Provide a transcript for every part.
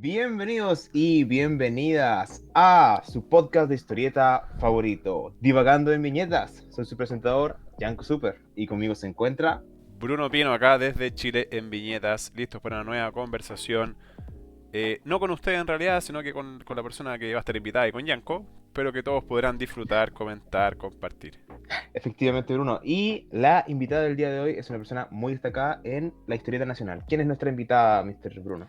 Bienvenidos y bienvenidas a su podcast de historieta favorito, Divagando en Viñetas. Soy su presentador, Yanko Super, y conmigo se encuentra... Bruno Pino acá desde Chile en Viñetas, listos para una nueva conversación. No con usted en realidad, sino que con la persona que va a estar invitada y con Yanko, pero que todos podrán disfrutar, comentar, compartir. Efectivamente, Bruno. Y la invitada del día de hoy es una persona muy destacada en la historieta nacional. ¿Quién es nuestra invitada, Mr. Bruno?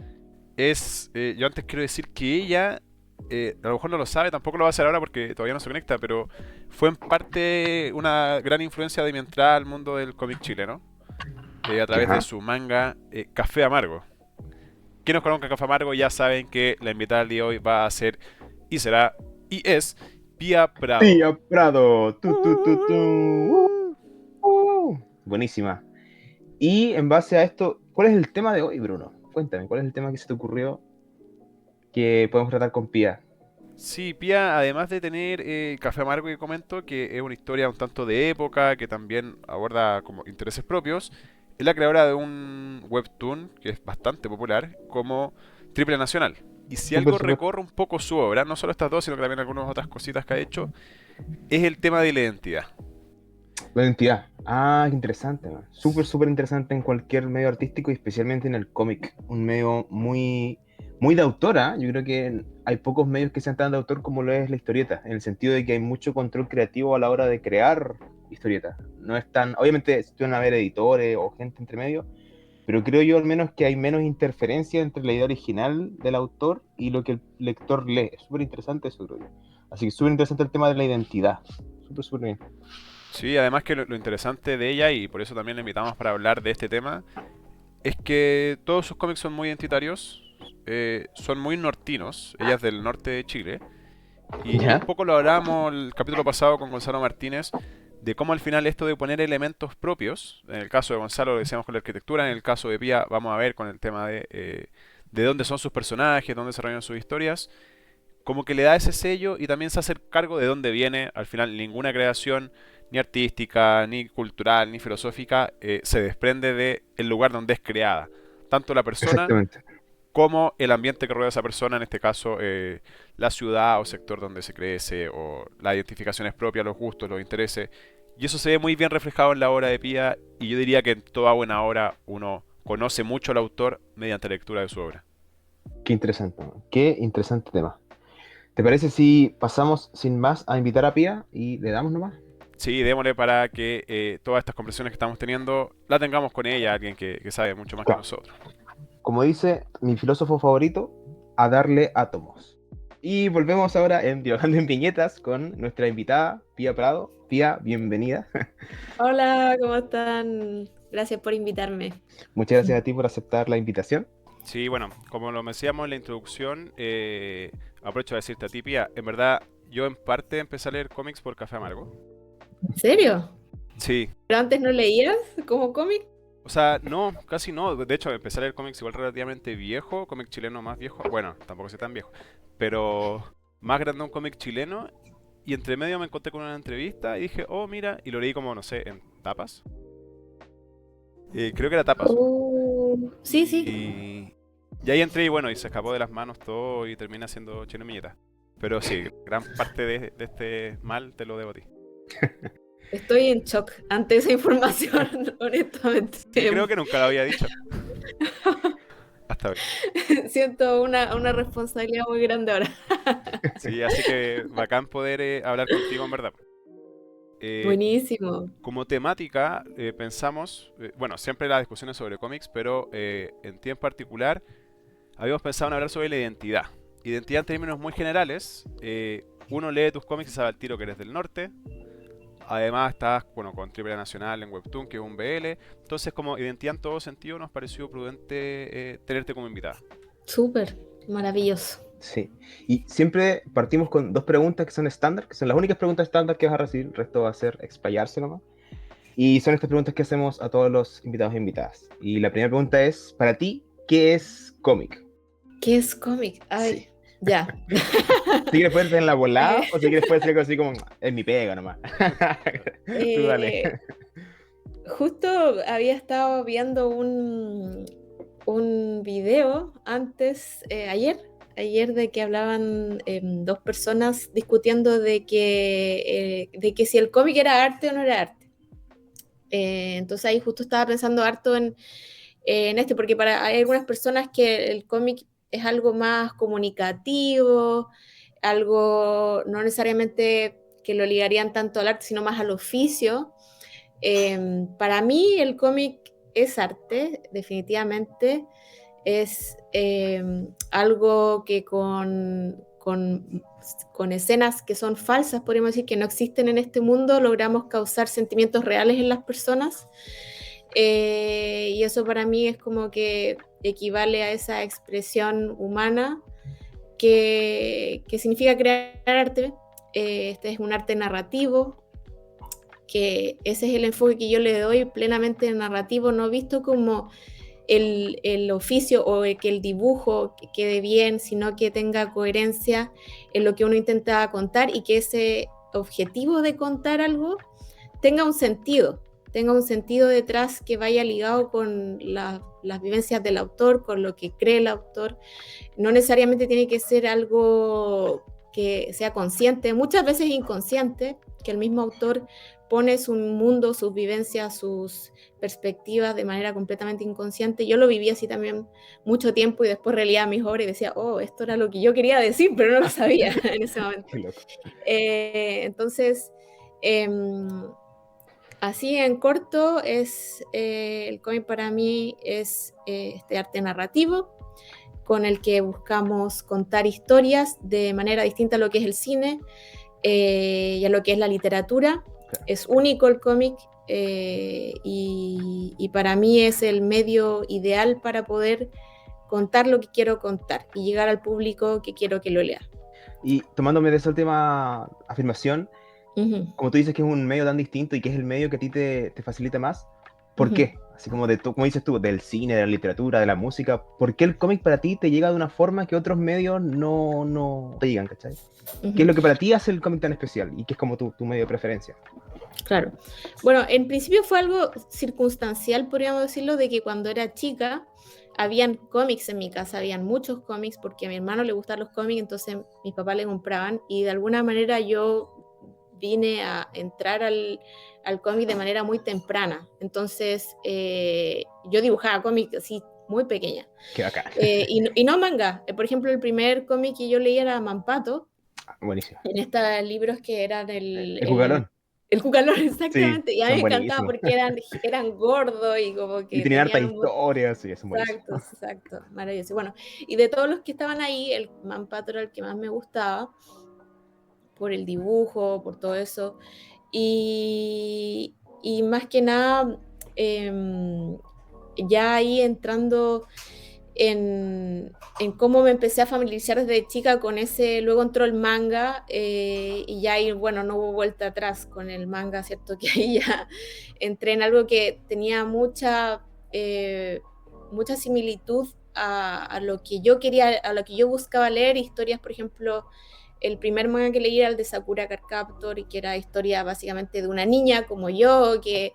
Yo antes quiero decir que ella, a lo mejor no lo sabe, tampoco lo va a hacer ahora porque todavía no se conecta, pero fue en parte una gran influencia de mi entrada al mundo del cómic chileno, a través de Ajá. su manga Café Amargo. Quienes conozcan Café Amargo ya saben que la invitada del día de hoy va a ser y será y es Pía Prado. Pía Prado. Buenísima. Y en base a esto, ¿cuál es el tema de hoy, Bruno? Cuéntame, ¿cuál es el tema que se te ocurrió que podemos tratar con Pía? Sí, Pía, además de tener Café Amargo que comento, que es una historia un tanto de época, que también aborda como intereses propios, es la creadora de un webtoon que es bastante popular como Triple Nacional. Y si Súper, algo súper. recorre un poco su obra, no solo estas dos, sino que también algunas otras cositas que ha hecho, es el tema de la identidad. La identidad. Ah, qué interesante, man. Súper, súper interesante en cualquier medio artístico y especialmente en el cómic. Un medio muy, muy de autora. Yo creo que hay pocos medios que sean tan de autor como lo es la historieta, en el sentido de que hay mucho control creativo a la hora de crear historietas. No es tan, obviamente, van a haber editores o gente entre medio, pero creo yo al menos que hay menos interferencia entre la idea original del autor y lo que el lector lee. Es súper interesante eso, creo yo. Así que súper interesante el tema de la identidad. Súper, súper bien. Sí, además que lo interesante de ella, y por eso también la invitamos para hablar de este tema, es que todos sus cómics son muy identitarios, son muy nortinos, ella es del norte de Chile, y un ¿Ya? poco lo hablábamos el capítulo pasado con Gonzalo Martínez, de cómo al final esto de poner elementos propios, en el caso de Gonzalo lo decíamos con la arquitectura, en el caso de Pía vamos a ver con el tema de dónde son sus personajes, dónde se desarrollan sus historias, como que le da ese sello y también se hace cargo de dónde viene. Al final, ninguna creación, ni artística, ni cultural, ni filosófica, se desprende del lugar donde es creada. Tanto la persona Exactamente. como el ambiente que rodea a esa persona, en este caso, la ciudad o sector donde se crece, o las identificaciones propias, los gustos, los intereses. Y eso se ve muy bien reflejado en la obra de Pía, y yo diría que en toda buena obra uno conoce mucho al autor mediante la lectura de su obra. Qué interesante, man. Qué interesante tema. ¿Te parece si pasamos sin más a invitar a Pía y le damos nomás? Sí, démosle para que todas estas conversaciones que estamos teniendo la tengamos con ella, alguien que sabe mucho más que Claro. nosotros. Como dice mi filósofo favorito, a darle átomos. Y volvemos ahora en Divagando en Viñetas con nuestra invitada, Pía Prado. Pía, bienvenida. Hola, ¿cómo están? Gracias por invitarme. Muchas gracias a ti por aceptar la invitación. Sí, bueno, como lo decíamos en la introducción, aprovecho de decirte a ti, Pía, en verdad yo en parte empecé a leer cómics por Café Amargo. ¿En serio? Sí, ¿Pero antes no leías como cómic? o sea, no, casi no. De hecho, empecé a leer cómics igual relativamente viejo, cómic chileno más viejo. Bueno, tampoco soy tan viejo, pero más grande un cómic chileno. Y entre medio me encontré con una entrevista y dije, oh, mira, y lo leí como, no sé, en tapas. Creo que era tapas. Sí, sí. Y ahí entré y bueno, y se escapó de las manos todo y terminé haciendo Chino Milleta. Pero sí, gran parte de este mal te lo debo a ti. Estoy en shock ante esa información, honestamente. Sí, creo que nunca lo había dicho. Hasta hoy. Siento una responsabilidad muy grande ahora. Sí, así que bacán poder hablar contigo en verdad. Eh, Buenísimo. Como temática, pensamos, bueno, siempre las discusiones sobre cómics, pero en ti en particular, habíamos pensado en hablar sobre la identidad. Identidad en términos muy generales. Uno lee tus cómics y sabe al tiro que eres del norte. Además estás, bueno, con Triple Nacional en Webtoon, que es un BL. Entonces, como identidad en todo sentido, nos pareció prudente tenerte como invitada. Súper, maravilloso. Sí. Y siempre partimos con dos preguntas que son estándar, que son las únicas preguntas estándar que vas a recibir. El resto va a ser explayarse nomás. Y son estas preguntas que hacemos a todos los invitados e invitadas. Y la primera pregunta es, para ti, ¿qué es cómic? ¿Qué es cómic? Sí. Ay, ya. Si quieres puedes en la volada Eh, o si quieres puedes ser algo así como, es mi pega nomás. Tú dale. eh, Justo había estado viendo un video ayer de que hablaban dos personas discutiendo de que si el cómic era arte o no era arte. Entonces ahí justo estaba pensando harto en porque hay algunas personas que el cómic es algo más comunicativo, algo no necesariamente que lo ligarían tanto al arte, sino más al oficio. Para mí el cómic es arte, definitivamente. Es algo que con escenas que son falsas, podríamos decir, que no existen en este mundo, logramos causar sentimientos reales en las personas. Y eso para mí es como que equivale a esa expresión humana que significa crear arte. Este es un arte narrativo, que ese es el enfoque que yo le doy, plenamente narrativo, no visto como el oficio o que el dibujo quede bien, sino que tenga coherencia en lo que uno intenta contar y que ese objetivo de contar algo tenga un sentido detrás que vaya ligado con las vivencias del autor, con lo que cree el autor. No necesariamente tiene que ser algo que sea consciente, muchas veces inconsciente, que el mismo autor pone su mundo, sus vivencias, sus perspectivas de manera completamente inconsciente. Yo lo viví así también mucho tiempo y después releía mis obras y decía, oh, esto era lo que yo quería decir, pero no lo sabía en ese momento. Qué loco. Entonces, así en corto, el cómic para mí es este arte narrativo con el que buscamos contar historias de manera distinta a lo que es el cine y a lo que es la literatura. Es único el cómic y para mí es el medio ideal para poder contar lo que quiero contar y llegar al público que quiero que lo lea. Y tomándome de esa última afirmación, como tú dices que es un medio tan distinto y que es el medio que a ti te facilita más, ¿por qué? Así como como dices tú, del cine, de la literatura, de la música, ¿por qué el cómic para ti te llega de una forma que otros medios no te llegan, ¿cachai? ¿Qué es lo que para ti hace el cómic tan especial y qué es como tu medio de preferencia? Claro. Bueno, en principio fue algo circunstancial, podríamos decirlo, de que cuando era chica habían cómics en mi casa, habían muchos cómics porque a mi hermano le gustan los cómics, entonces mis papás le compraban y de alguna manera yo vine a entrar al cómic de manera muy temprana. Entonces yo dibujaba cómics así muy pequeña. Qué bacán. Y no manga. Por ejemplo, el primer cómic que yo leí era Mampato. Buenísimo. En estos libros que eran El Cucalón. El Cucalón, exactamente. Sí, Y a mí son me encantaba buenísimos. porque eran gordos y como que Y tenían harta tenían historia, sí, son buenísimos. Exacto, maravilloso. Bueno, y de todos los que estaban ahí, el Mampato era el que más me gustaba por el dibujo, por todo eso. Y más que nada, ya ahí entrando en cómo me empecé a familiarizar desde chica con ese, luego entró el manga y ya ahí, bueno, no hubo vuelta atrás con el manga, ¿cierto? Que ahí ya entré en algo que tenía mucha similitud a lo que yo quería, a lo que yo buscaba leer, historias, por ejemplo, el primer manga que leí era el de Sakura Card Captor, y que era historia básicamente de una niña como yo, que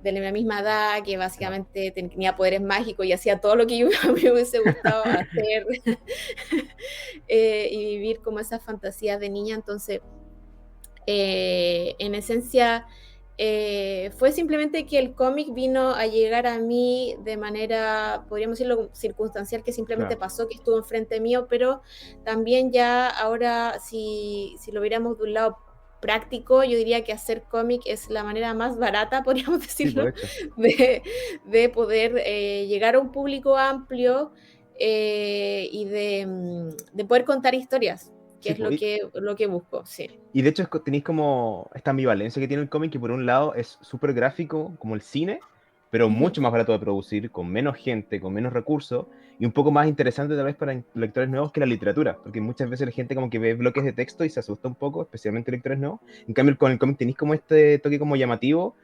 de la misma edad, que básicamente tenía poderes mágicos y hacía todo lo que yo me hubiese gustado hacer y vivir como esas fantasías de niña. Entonces, en esencia, fue simplemente que el cómic vino a llegar a mí de manera, podríamos decirlo, circunstancial, que simplemente pasó, que estuvo enfrente mío, pero también ya ahora, si lo viéramos de un lado práctico, yo diría que hacer cómic es la manera más barata, podríamos decirlo, de poder llegar a un público amplio y de poder contar historias, que Sí, es lo que busco, sí. Y de hecho tenéis como esta ambivalencia que tiene el cómic, que por un lado es súper gráfico como el cine, pero mucho más barato de producir, con menos gente, con menos recursos, y un poco más interesante tal vez para lectores nuevos que la literatura, porque muchas veces la gente como que ve bloques de texto y se asusta un poco, especialmente lectores nuevos. En cambio con el cómic tenéis como este toque como llamativo,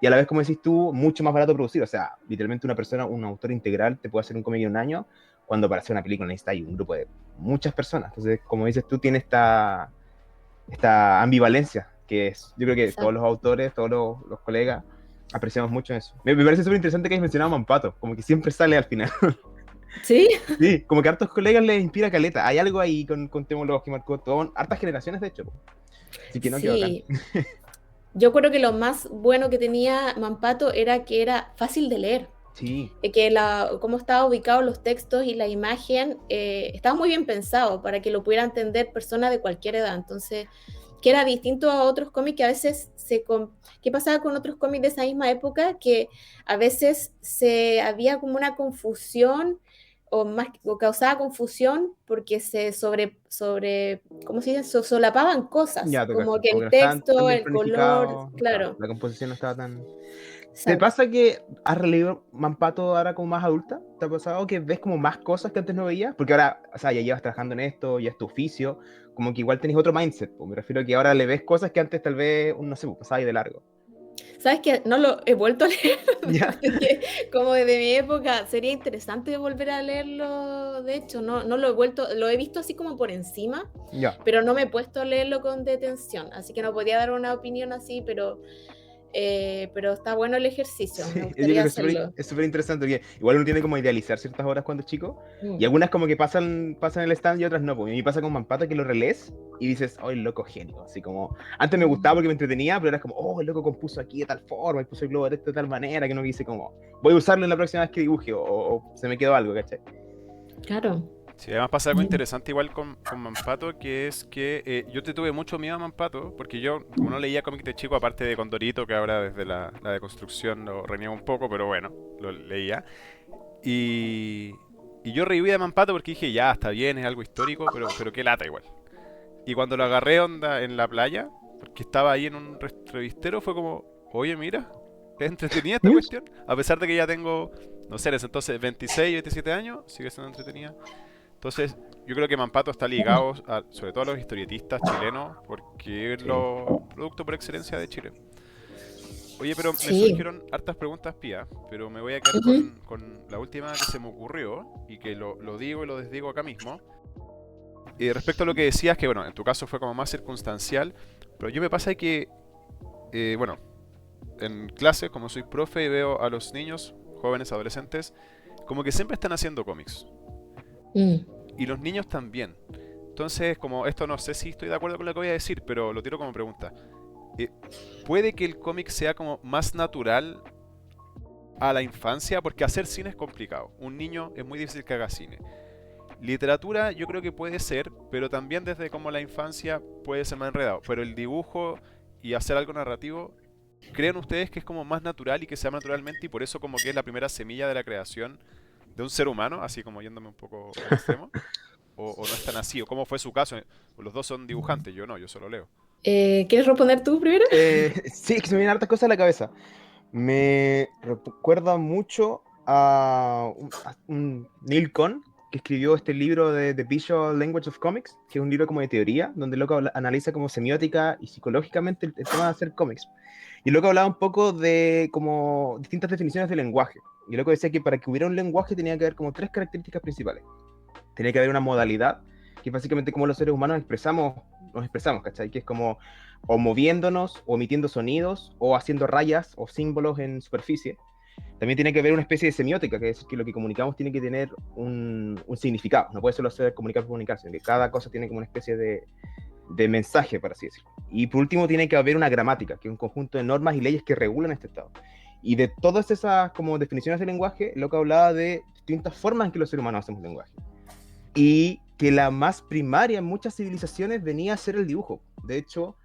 y a la vez, como decís tú, mucho más barato de producir. O sea, literalmente una persona, un autor integral te puede hacer un cómic en un año, cuando para hacer una película necesitas un grupo de muchas personas. Entonces, como dices tú, tiene esta ambivalencia, que es, yo creo que todos los autores, todos los colegas apreciamos mucho eso. Me parece súper interesante que hayas mencionado a Mampato, como que siempre sale al final. ¿Sí? Sí, como que a hartos colegas les inspira caleta. Hay algo ahí con Temologos que marcó todo, hartas generaciones de hecho. Así que no, qué bacán. Sí. Yo creo que lo más bueno que tenía Mampato era que era fácil de leer. Sí, Que cómo estaban ubicados los textos y la imagen estaba muy bien pensado para que lo pudiera entender personas de cualquier edad. Entonces, que era distinto a otros cómics que a veces ¿qué pasaba con otros cómics de esa misma época? Que a veces había como una confusión o causaba confusión porque ¿cómo se dice? Solapaban cosas, ya como tocaste. que Como que el no estaban tan texto, bien el color, planificados. Claro, claro, la composición no estaba tan. ¿Te exacto. pasa que has releído Mampato ahora como más adulta? ¿Te ha pasado que ves como más cosas que antes no veías? Porque ahora, o sea, ya llevas trabajando en esto, ya es tu oficio, como que igual tenés otro mindset, pues. Me refiero a que ahora le ves cosas que antes tal vez, no sé, pues, pasaba ahí de largo. ¿Sabes qué? No lo he vuelto a leer Ya, desde que, como desde mi época. Sería interesante volver a leerlo, de hecho, no lo he vuelto, lo he visto así como por encima, ya. pero no me he puesto a leerlo con detención, así que no podía dar una opinión así, pero está bueno el ejercicio, Sí, me yo creo gustaría que hacerlo. es súper interesante, porque igual uno tiene como idealizar ciertas obras cuando es chico, y Mm. algunas como que pasan en el stand y otras no. Pues a mí me pasa con Mampata que lo relees y dices, oh, el loco genio. Así como, antes me gustaba Mm. porque me entretenía, pero era como, oh, el loco compuso aquí de tal forma, y puso el globo recto de tal manera, que no dice como, voy a usarlo en la próxima vez que dibuje, o se me quedó algo, ¿cachai? Claro. Sí, además pasa algo Mm. interesante igual con Mampato, que es que yo te tuve mucho miedo a Mampato, porque yo, como no leía cómics de chico, aparte de Condorito, que ahora desde la deconstrucción lo reniego un poco, pero bueno, lo leía. Y yo reviví de Mampato porque dije, ya, está bien, es algo histórico, pero qué lata igual. Y cuando lo agarré onda en la playa, porque estaba ahí en un revistero, fue como, oye, mira, es entretenida esta cuestión. A pesar de que ya tengo, no sé, en ese entonces 26, 27 años, sigue siendo entretenida. Entonces, yo creo que Mampato está ligado sobre todo a los historietistas chilenos, porque es Sí, lo producto por excelencia de Chile. Oye, pero me Sí. surgieron hartas preguntas, Pía, pero me voy a quedar Ujú. con la última que se me ocurrió y que lo digo y lo desdigo acá mismo. Y respecto a lo que decías, que bueno, en tu caso fue como más circunstancial, pero yo me pasa que, bueno, en clase, como soy profe y veo a los niños, jóvenes, adolescentes, como que siempre están haciendo cómics. Mm. Y los niños también. Entonces, como esto no sé si estoy de acuerdo con lo que voy a decir, pero lo tiro como pregunta. Eh, ¿Puede que el cómic sea como más natural a la infancia? Porque hacer cine es complicado. Un niño es muy difícil que haga cine. Literatura yo creo que puede ser, pero también desde como la infancia puede ser más enredado. Pero el dibujo y hacer algo narrativo, ¿creen ustedes que es como más natural y que se llama naturalmente y por eso como que es la primera semilla de la creación de un ser humano, así como yéndome un poco al extremo? ¿O no es tan así? ¿O cómo fue su caso? Los dos son dibujantes, yo no, yo solo leo. ¿Quieres responder tú primero? sí, es que se me vienen hartas cosas a la cabeza. Me recuerda mucho a un Neil Cohn, que escribió este libro de The Visual Language of Comics, que es un libro como de teoría, donde el loco analiza como semiótica y psicológicamente el tema de hacer cómics. Y el loco hablaba un poco de como distintas definiciones de lenguaje. Y el loco decía que para que hubiera un lenguaje tenía que haber como tres características principales. Tenía que haber una modalidad, que es básicamente como los seres humanos nos expresamos, ¿cachai? Que es como o moviéndonos, o emitiendo sonidos, o haciendo rayas o símbolos en superficie. También tiene que haber una especie de semiótica, que es decir, que lo que comunicamos tiene que tener un significado. No puede solo ser comunicar por comunicar, sino que cada cosa tiene como una especie de mensaje, por así decirlo. Y por último, tiene que haber una gramática, que es un conjunto de normas y leyes que regulan este estado. Y de todas esas como definiciones de lenguaje, lo que hablaba de distintas formas en que los seres humanos hacemos lenguaje. Y que la más primaria en muchas civilizaciones venía a ser el dibujo. De hecho,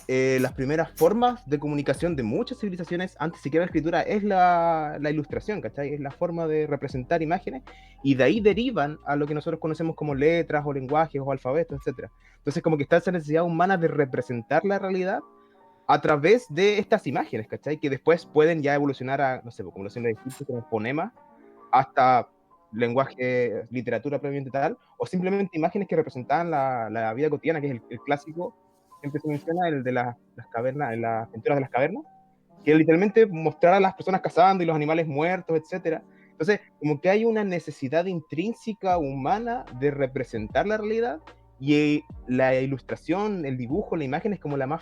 las primeras formas de comunicación de muchas civilizaciones, antes siquiera la escritura, es la ilustración, ¿cachai? Es la forma de representar imágenes, y de ahí derivan a lo que nosotros conocemos como letras o lenguajes o alfabetos, etc. Entonces, como que está esa necesidad humana de representar la realidad a través de estas imágenes, ¿cachai? Que después pueden ya evolucionar a, no sé, como lo hacen los egipcios, como fonemas, hasta lenguaje, literatura previamente tal, o simplemente imágenes que representaban la vida cotidiana, que es el clásico, siempre se menciona, el de las cavernas, en las pinturas de las cavernas, que literalmente mostrar a las personas cazando y los animales muertos, etcétera. Entonces, como que hay una necesidad intrínseca humana de representar la realidad, y la ilustración, el dibujo, la imagen es como la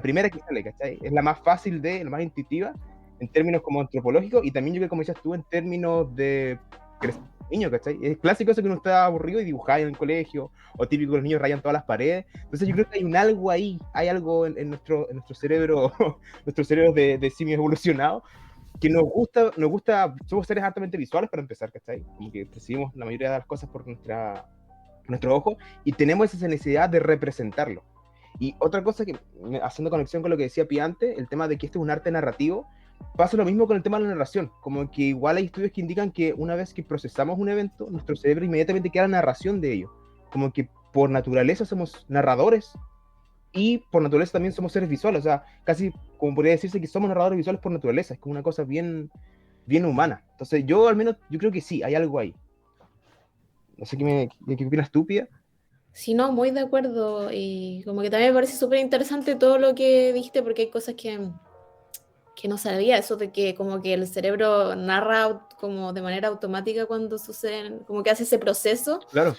primera que sale, ¿cachai? Es la más fácil la más intuitiva en términos como antropológicos, y también yo creo que como decías tú, en términos de niños, ¿cachai? Es clásico eso que uno está aburrido y dibujáis en el colegio, o típico que los niños rayan todas las paredes. Entonces yo creo que hay un algo ahí, hay algo en nuestro cerebro, nuestros cerebros de simios evolucionados, que nos gusta, somos seres altamente visuales para empezar, ¿cachai? Como que percibimos la mayoría de las cosas por nuestro ojo, y tenemos esa necesidad de representarlo. Y otra cosa que, haciendo conexión con lo que decía Pi antes, el tema de que este es un arte narrativo, pasa lo mismo con el tema de la narración, como que igual hay estudios que indican que una vez que procesamos un evento, nuestro cerebro inmediatamente queda la narración de ello, como que por naturaleza somos narradores, y por naturaleza también somos seres visuales, o sea, casi como podría decirse que somos narradores visuales por naturaleza, es como una cosa bien, bien humana. Entonces yo al menos, yo creo que sí, hay algo ahí. No sé qué opinas tú, Pia. Sí, no, muy de acuerdo. Y como que también me parece súper interesante todo lo que dijiste, porque hay cosas que no sabía, eso de que como que el cerebro narra como de manera automática cuando suceden, como que hace ese proceso. Claro.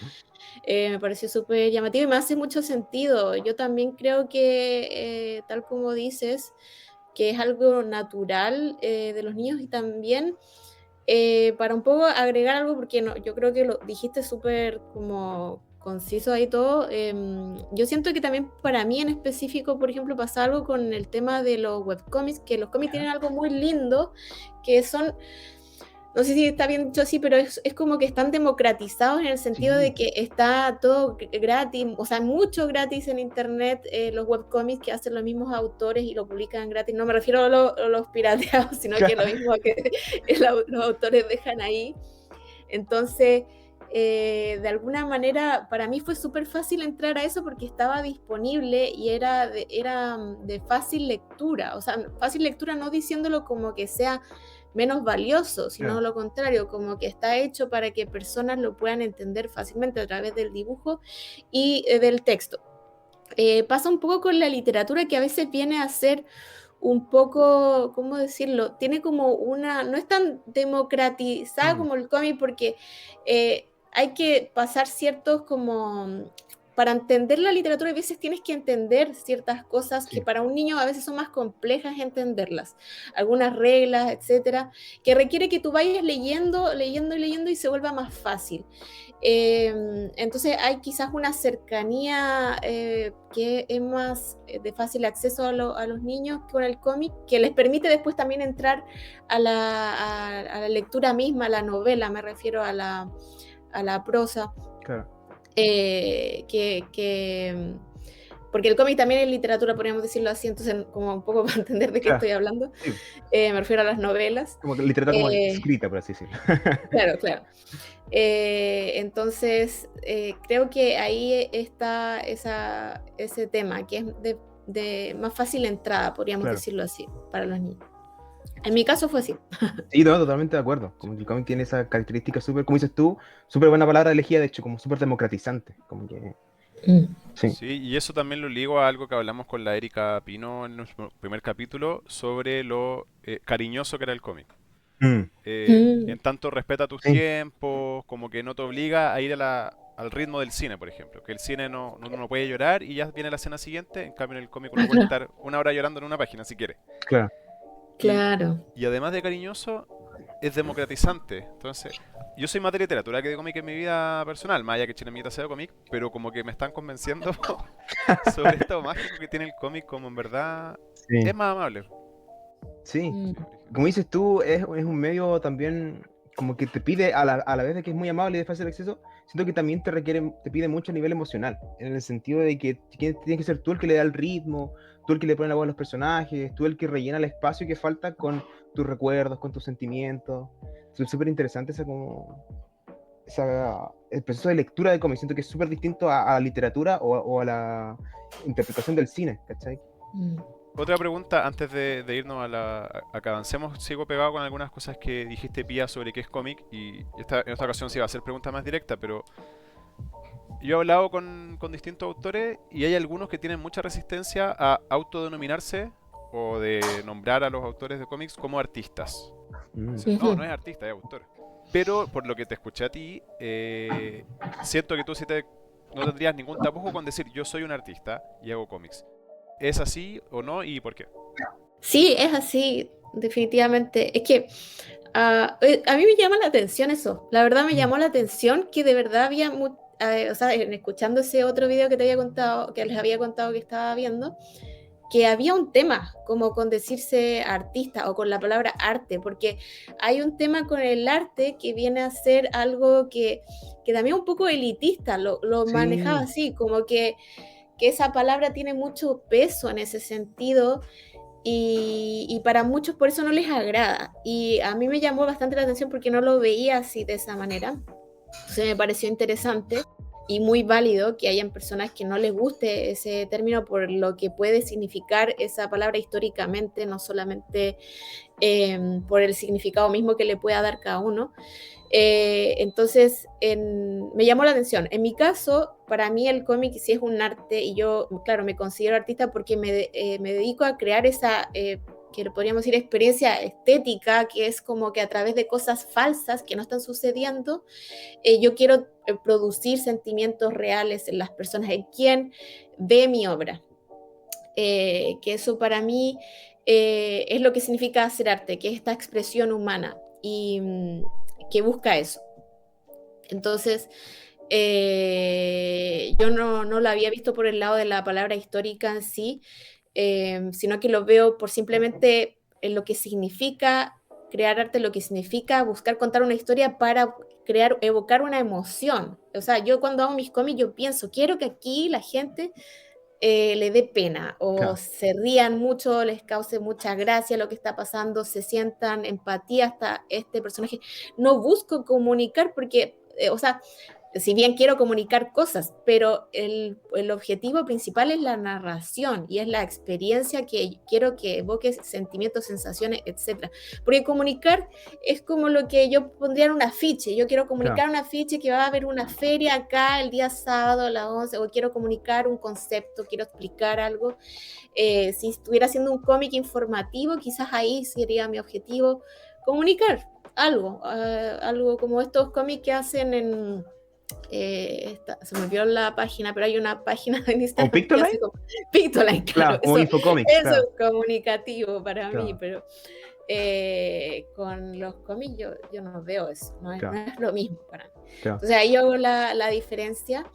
Me pareció súper llamativo y me hace mucho sentido. Yo también creo que, tal como dices, que es algo natural de los niños y también para un poco agregar algo, porque no, yo creo que lo dijiste súper como conciso ahí todo, yo siento que también para mí en específico, por ejemplo, pasa algo con el tema de los webcomics, que los cómics tienen algo muy lindo, que son, no sé si está bien dicho así, pero es como que están democratizados en el sentido Sí. de que está todo gratis, o sea, mucho gratis en internet, los webcomics que hacen los mismos autores y lo publican gratis. No me refiero a los pirateados, sino que lo mismo que los autores dejan ahí. Entonces, de alguna manera, para mí fue súper fácil entrar a eso porque estaba disponible y era de fácil lectura. O sea, fácil lectura no diciéndolo como que sea menos valioso, sino Claro. lo contrario, como que está hecho para que personas lo puedan entender fácilmente a través del dibujo y del texto. Pasa un poco con la literatura, que a veces viene a ser un poco, ¿cómo decirlo? Tiene como no es tan democratizada como el cómic, porque hay que pasar ciertos como, para entender la literatura a veces tienes que entender ciertas cosas que Sí. para un niño a veces son más complejas entenderlas, algunas reglas, etcétera, que requiere que tú vayas leyendo, leyendo y leyendo y se vuelva más fácil. Entonces hay quizás una cercanía que es más de fácil acceso a los niños con el cómic, que les permite después también entrar a la lectura misma, a la novela, me refiero a la prosa. Claro. Porque el cómic también es literatura, podríamos decirlo así, entonces como un poco para entender de qué Claro. estoy hablando, Sí. me refiero a las novelas. Como que literatura como escrita, por así decirlo. Claro, claro. Entonces, creo que ahí está ese tema, que es de más fácil entrada, podríamos Claro. decirlo así, para los niños. En mi caso fue así. Sí, no, totalmente de acuerdo. Como que el cómic tiene esa característica súper, como dices tú, súper buena palabra elegida, de hecho, como súper democratizante. Como que, sí. Sí, y eso también lo ligo a algo que hablamos con la Erika Pino en nuestro primer capítulo sobre lo cariñoso que era el cómic. Mm, En tanto respeta tus sí, tiempos, como que no te obliga a ir al ritmo del cine, por ejemplo. Que el cine uno no puede llorar y ya viene la escena siguiente, en cambio en el cómic uno puede estar una hora llorando en una página si quiere. claro. Y, Claro. y además de cariñoso, es democratizante. Entonces, yo soy más de literatura que de cómic en mi vida personal, más allá que Chinemita sea de cómic, pero como que me están convenciendo sobre esto mágico que tiene el cómic, como en verdad Sí, es más amable. sí. Mm. Como dices tú, es un medio también como que te pide, a la vez de que es muy amable y de fácil acceso, siento que también te pide mucho a nivel emocional, en el sentido de que tienes que ser tú el que le da el ritmo, tú el que le pone la voz a los personajes, tú el que rellena el espacio que falta con tus recuerdos, con tus sentimientos. Es súper interesante el proceso de lectura de cómics. Siento que es súper distinto a la literatura o a la interpretación del cine, ¿cachai? Mm. Otra pregunta antes de irnos a que avancemos, sigo pegado con algunas cosas que dijiste, Pía, sobre qué es cómic, y en esta ocasión sí va a ser pregunta más directa, pero yo he hablado con distintos autores y hay algunos que tienen mucha resistencia a autodenominarse o de nombrar a los autores de cómics como artistas. Mm, Dicen, no, no es artista, es autor. Pero por lo que te escuché a ti, siento que tú no tendrías ningún tapujo con decir yo soy un artista y hago cómics. ¿Es así o no y por qué? Sí, es así, definitivamente. Es que A mí me llama la atención eso. La verdad me llamó la atención que de verdad había, o sea, escuchando ese otro video que te había contado, que les había contado que estaba viendo, que había un tema como con decirse artista o con la palabra arte, porque hay un tema con el arte que viene a ser algo que también un poco elitista, lo manejaba Sí, así, como que esa palabra tiene mucho peso en ese sentido y para muchos por eso no les agrada. Y a mí me llamó bastante la atención porque no lo veía así de esa manera. Entonces me pareció interesante y muy válido que hayan personas que no les guste ese término por lo que puede significar esa palabra históricamente, no solamente por el significado mismo que le pueda dar cada uno. Entonces, me llamó la atención. En mi caso, para mí el cómic sí es un arte y yo, claro, me considero artista porque me dedico a crear esa, que podríamos decir, experiencia estética, que es como que a través de cosas falsas que no están sucediendo, yo quiero producir sentimientos reales en las personas, en quien ve mi obra. Que eso para mí es lo que significa hacer arte, que es esta expresión humana y que busca eso. Entonces, yo no lo había visto por el lado de la palabra histórica en sí, sino que lo veo por simplemente en lo que significa crear arte, lo que significa buscar contar una historia para crear, evocar una emoción. O sea, yo cuando hago mis cómics, yo pienso, quiero que aquí la gente le dé pena o claro. se rían mucho, les cause mucha gracia lo que está pasando, se sientan empatía hasta este personaje. No busco comunicar porque, o sea, si bien quiero comunicar cosas, pero el objetivo principal es la narración y es la experiencia que quiero que evoque sentimientos, sensaciones, etc. Porque comunicar es como lo que yo pondría en un afiche. Yo quiero Claro. comunicar un afiche que va a haber una feria acá el día sábado a las 11, o quiero comunicar un concepto, quiero explicar algo. Si estuviera haciendo un cómic informativo, quizás ahí sería mi objetivo comunicar algo, algo como estos cómics que hacen en se me olvidó la página, pero hay una página en ¿Como Instagram que hace Pictoline? como Pictoline, claro, Claro, como Infocomics, eso claro. es comunicativo para mí, Claro, pero con los cómics yo no veo eso, no claro, es lo mismo para mí. claro. Entonces ahí yo hago la diferencia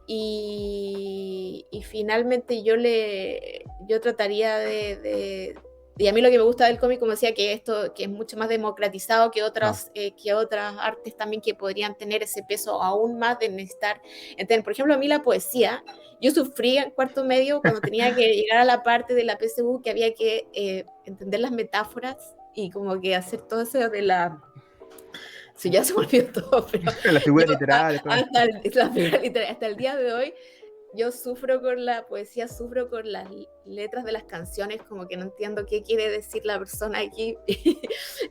y finalmente yo trataría y a mí lo que me gusta del cómic, como decía, que esto que es mucho más democratizado Claro. que otras artes también que podrían tener ese peso aún más de necesitar entender. Por ejemplo, a mí la poesía, yo sufrí en cuarto medio cuando tenía que llegar a la parte de la PSU que había que entender las metáforas y como que hacer todo eso de la... Sí, ya se me olvidó todo, pero Las yo figuras literarias, todo. hasta el día de hoy yo sufro con la poesía, sufro con las letras de las canciones, como que no entiendo qué quiere decir la persona aquí.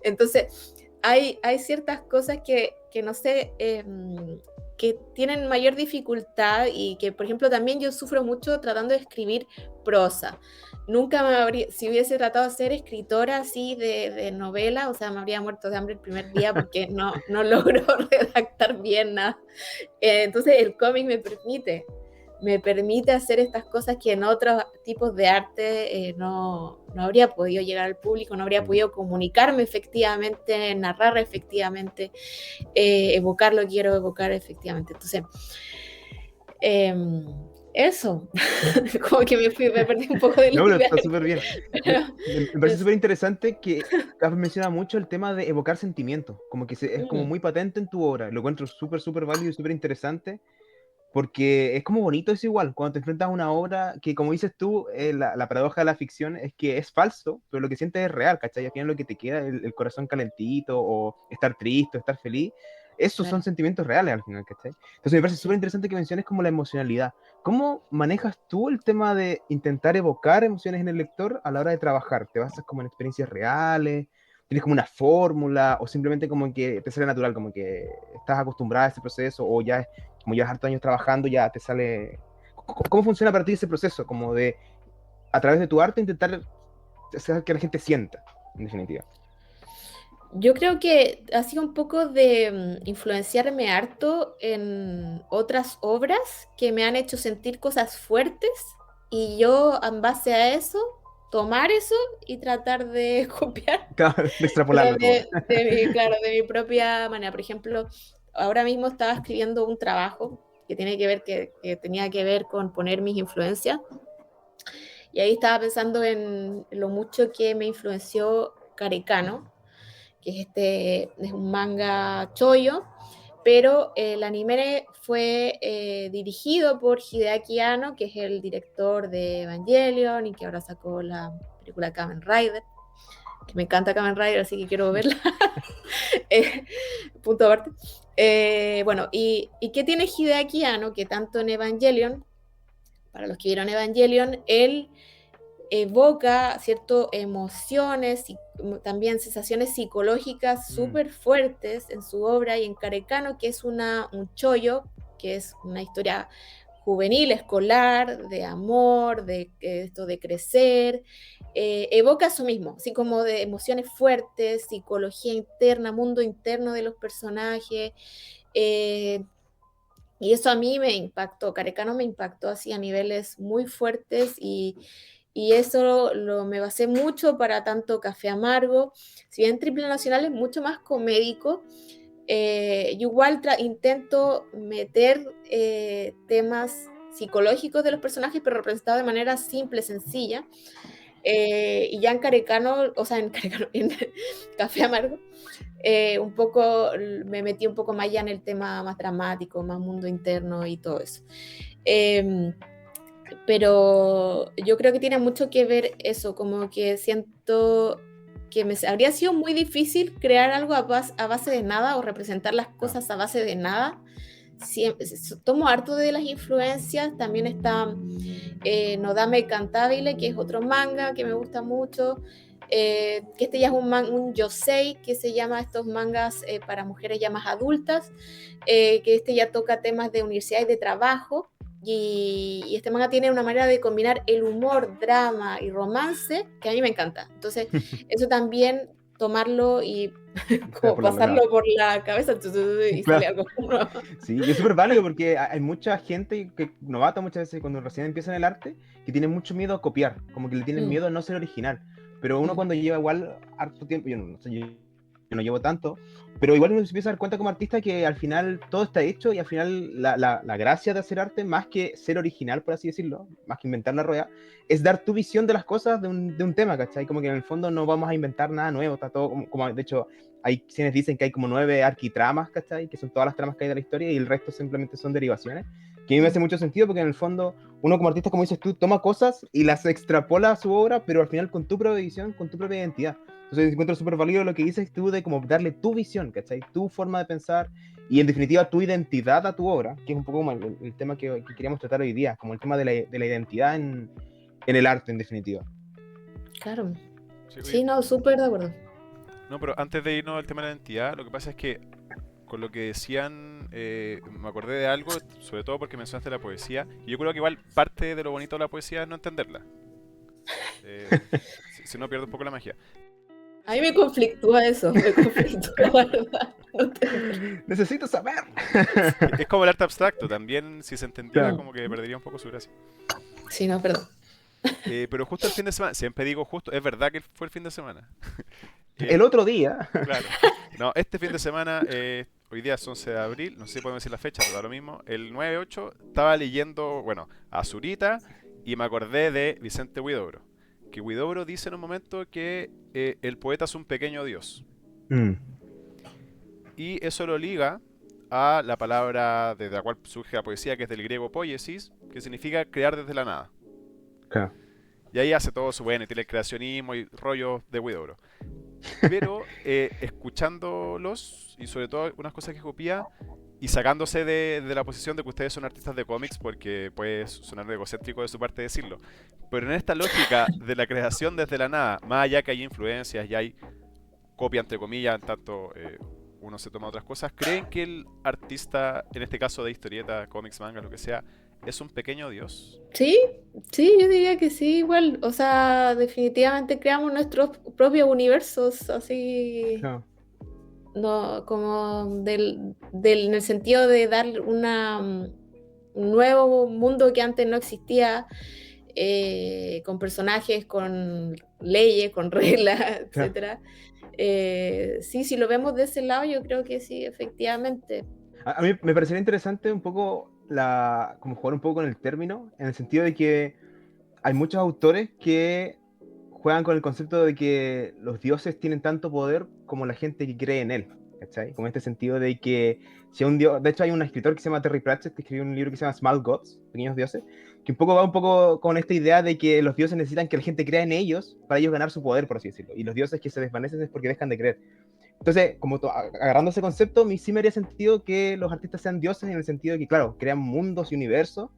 Entonces, hay ciertas cosas que no sé, que tienen mayor dificultad y que, por ejemplo, también yo sufro mucho tratando de escribir prosa. Nunca me habría, si hubiese tratado de ser escritora así de novela, o sea, me habría muerto de hambre el primer día porque no logro redactar bien nada. Entonces, el cómic me permite hacer estas cosas que en otros tipos de arte no habría podido llegar al público, no habría podido comunicarme efectivamente, narrar efectivamente, evocar lo que quiero evocar efectivamente. Entonces, eso, como que me perdí un poco de la No, pero idea. está súper bien. Pero, Me parece súper interesante que has mencionado mucho el tema de evocar sentimientos, como que es como muy patente en tu obra. Lo encuentro súper, súper válido y súper interesante, porque es como bonito, es igual, cuando te enfrentas a una obra que, como dices tú, la paradoja de la ficción es que es falso, pero lo que sientes es real, ¿cachai? Al final lo que te queda, el corazón calentito, o estar triste, o estar feliz, esos son claro. sentimientos reales al final, ¿cachai? Entonces me parece súper interesante que menciones como la emocionalidad. ¿Cómo manejas tú el tema de intentar evocar emociones en el lector a la hora de trabajar? ¿Te basas como en experiencias reales? ¿Tienes como una fórmula? ¿O simplemente como que te sale natural, como que estás acostumbrada a ese proceso, o ya como llevas hartos años trabajando, ya te sale... ¿Cómo funciona para ti ese proceso? Como de, a través de tu arte, intentar hacer que la gente sienta, en definitiva. Yo creo que ha sido un poco de influenciarme harto en otras obras que me han hecho sentir cosas fuertes y yo en base a eso tomar eso y tratar de copiar, Claro, de pero extrapolarlo todo. claro, de mi propia manera. Por ejemplo, ahora mismo estaba escribiendo un trabajo que tiene que ver, que tenía que ver con poner mis influencias, y ahí estaba pensando en lo mucho que me influenció Carecano, que es un manga choyo, pero el anime fue dirigido por Hideaki Anno, que es el director de Evangelion y que ahora sacó la película Kamen Rider, que me encanta Kamen Rider, así que quiero verla. eh, punto aparte. Bueno, ¿y qué tiene Hideaki Anno? Que tanto en Evangelion, para los que vieron Evangelion, él evoca ciertas emociones y también sensaciones psicológicas súper fuertes en su obra, y en Carecano, que es un chollo, que es una historia juvenil, escolar, de amor, de esto de crecer, evoca eso mismo, así como de emociones fuertes, psicología interna, mundo interno de los personajes, eh, y eso a mí me impactó, Carecano me impactó así a niveles muy fuertes, y eso me basé mucho para tanto Café Amargo. Si bien Triple Nacional es mucho más comédico, yo igual intento meter temas psicológicos de los personajes, pero representados de manera simple, sencilla. Y ya en Carecano, o sea, en Café Amargo, un poco me metí un poco más ya en el tema más dramático, más mundo interno y todo eso. Pero yo creo que tiene mucho que ver eso, como que siento que me habría sido muy difícil crear algo a base de nada o representar las cosas a base de nada. Tomo harto de las influencias, también está Nodame Cantabile, que es otro manga que me gusta mucho, que este ya es un yosei, que se llama estos mangas para mujeres ya más adultas, que este ya toca temas de universidad y de trabajo, y este manga tiene una manera de combinar el humor, drama y romance que a mí me encanta. Entonces, eso también tomarlo y como Por la pasarlo nueva. por la cabeza y sale Claro. algo nuevo. Sí, y es súper válido porque hay mucha gente que novata muchas veces cuando recién empieza en el arte que tiene mucho miedo a copiar, como que le tienen Mm, miedo a no ser original. Pero uno mm. cuando lleva igual harto tiempo, yo no sé, yo no llevo tanto, pero igual uno se empieza a dar cuenta como artista que al final todo está hecho y al final la gracia de hacer arte, más que ser original, por así decirlo, más que inventar la rueda, es dar tu visión de las cosas de un tema, ¿cachai? Como que en el fondo no vamos a inventar nada nuevo, está todo como de hecho hay quienes dicen que hay como 9 arquitramas, ¿cachai? Que son todas las tramas que hay de la historia y el resto simplemente son derivaciones. Que a mí me hace mucho sentido porque en el fondo uno como artista, como dices tú, toma cosas y las extrapola a su obra, pero al final con tu propia visión, con tu propia identidad. Entonces encuentro súper válido lo que dices tú de como darle tu visión, ¿cachai? Tu forma de pensar y en definitiva tu identidad a tu obra, que es un poco como el tema que queríamos tratar hoy día, como el tema de la identidad en el arte en definitiva. Claro. Sí, oye, Sí, no, súper de acuerdo. no, pero antes de irnos al tema de la identidad, lo que pasa es que con lo que decían, me acordé de algo, sobre todo porque mencionaste la poesía, y yo creo que igual parte de lo bonito de la poesía es no entenderla. Si no pierde un poco la magia. A mí me conflictúa eso, me conflictúa, la verdad. No te- Necesito saber. Es como el arte abstracto, también si se entendiera Claro. como que perdería un poco su gracia. Sí, no, perdón. Pero justo el fin de semana, siempre digo justo, es verdad que fue el fin de semana. El otro día. Claro. No, este fin de semana, hoy día es 11 de abril, no sé si podemos decir la fecha, pero da lo mismo. El 9-8 estaba leyendo, bueno, a Zurita y me acordé de Vicente Huidobro. Que Huidobro dice en un momento que el poeta es un pequeño dios. Mm, Y eso lo liga a la palabra desde la cual surge la poesía, que es del griego poiesis, que significa crear desde la nada. claro. Y ahí hace todo su bueno, y tiene el creacionismo y rollo de Huidobro. Pero escuchándolos y sobre todo unas cosas que copia y sacándose de la posición de que ustedes son artistas de cómics, porque puede sonar egocéntrico de su parte decirlo, pero en esta lógica de la creación desde la nada, más allá que hay influencias y hay copia entre comillas, en tanto uno se toma otras cosas, ¿creen que el artista, en este caso de historieta, cómics, manga, lo que sea, es un pequeño dios? Sí, sí, yo diría que sí, igual. O sea, definitivamente creamos nuestros propios universos, así, Claro. no, como en el sentido de dar un nuevo mundo que antes no existía. con personajes, con leyes, con reglas, Claro. etcétera. Sí, si lo vemos de ese lado, yo creo que sí, efectivamente. A mí me parecería interesante un poco como jugar un poco con el término, en el sentido de que hay muchos autores que juegan con el concepto de que los dioses tienen tanto poder como la gente que cree en él, ¿cachai? Como este sentido de que si un dios, de hecho hay un escritor que se llama Terry Pratchett que escribió un libro que se llama Small Gods, Pequeños Dioses, que va un poco con esta idea de que los dioses necesitan que la gente crea en ellos para ellos ganar su poder, por así decirlo, y los dioses que se desvanecen es porque dejan de creer. Entonces, agarrando ese concepto, a mí sí me haría sentido que los artistas sean dioses en el sentido de que, claro, crean mundos y universos,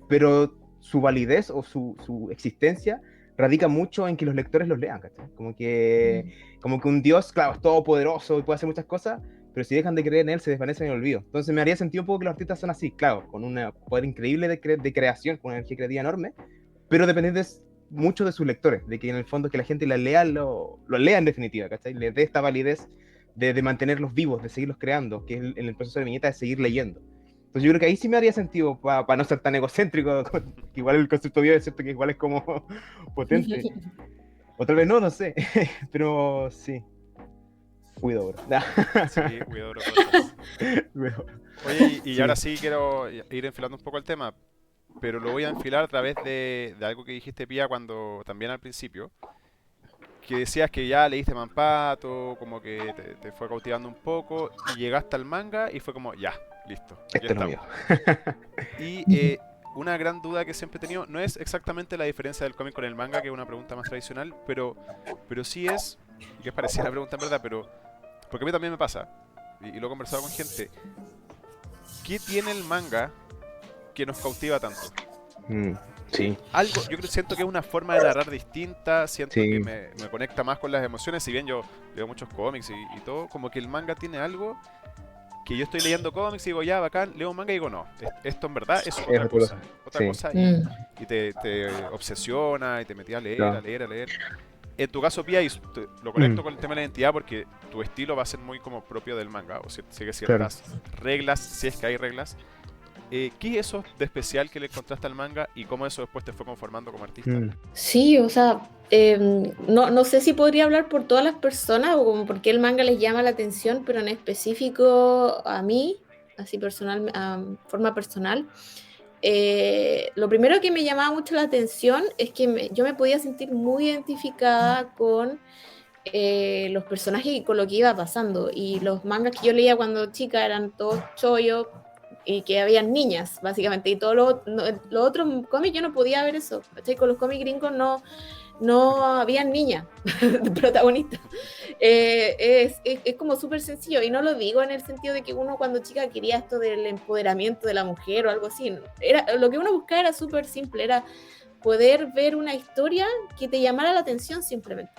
pero su validez o su existencia radica mucho en que los lectores los lean, ¿cachai? Como que un dios, claro, es todopoderoso y puede hacer muchas cosas, pero si dejan de creer en él, se desvanecen en el olvido. Entonces me haría sentido un poco que los artistas son así, claro, con un poder increíble de creación, con una energía creativa enorme, pero dependientes mucho de sus lectores, de que en el fondo que la gente la lea, lo lea en definitiva, ¿cachai? Les dé esta validez de mantenerlos vivos, de seguirlos creando, que es en el proceso de viñeta de seguir leyendo. Entonces yo creo que ahí sí me haría sentido para no ser tan egocéntrico, que igual el concepto de Dios es cierto que igual es como potente. O tal vez no, no sé, pero sí. Cuidado, bro. Sí, cuidado, cosas. Oye, y Sí. ahora sí quiero ir enfilando un poco el tema, pero lo voy a enfilar a través de algo que dijiste, Pía, cuando también al principio, que decías que ya leíste Manpato, como que te fue cautivando un poco, y llegaste al manga y fue como, ya, listo, aquí Esto es lo estamos. mío. Y una gran duda que siempre he tenido, no es exactamente la diferencia del cómic con el manga, que es una pregunta más tradicional, pero sí es, y que es parecida a la pregunta en verdad, pero porque a mí también me pasa, y lo he conversado con gente, ¿qué tiene el manga que nos cautiva tanto? Sí, Algo, yo creo, siento que es una forma de narrar distinta, siento que sí. me conecta más con las emociones, si bien yo leo muchos cómics y todo, como que el manga tiene algo que yo estoy leyendo cómics y digo, ya, bacán, leo un manga y digo, no, esto en verdad es Es otra cosa. otra Sí, cosa Mm. y te obsesiona y te metí a leer, a claro. leer, a leer. En tu caso, Pia, y lo conecto con el tema de la identidad porque tu estilo va a ser muy como propio del manga, o sigue Claro. ciertas reglas, si es que hay reglas. ¿Qué es eso de especial que le encontraste al manga y cómo eso después te fue conformando como artista? Sí, o sea, no sé si podría hablar por todas las personas o como por qué el manga les llama la atención, pero en específico a mí, así personal, forma personal, lo primero que me llamaba mucho la atención es que yo me podía sentir muy identificada con los personajes y con lo que iba pasando. Y los mangas que yo leía cuando chica eran todos chollos y que habían niñas, básicamente. Y todos los otros cómics yo no podía ver eso. ¿Cachai? Con los cómics gringos no habían niñas protagonistas. Es como súper sencillo. Y no lo digo en el sentido de que uno cuando chica quería esto del empoderamiento de la mujer o algo así. Lo que uno buscaba era súper simple, era poder ver una historia que te llamara la atención simplemente,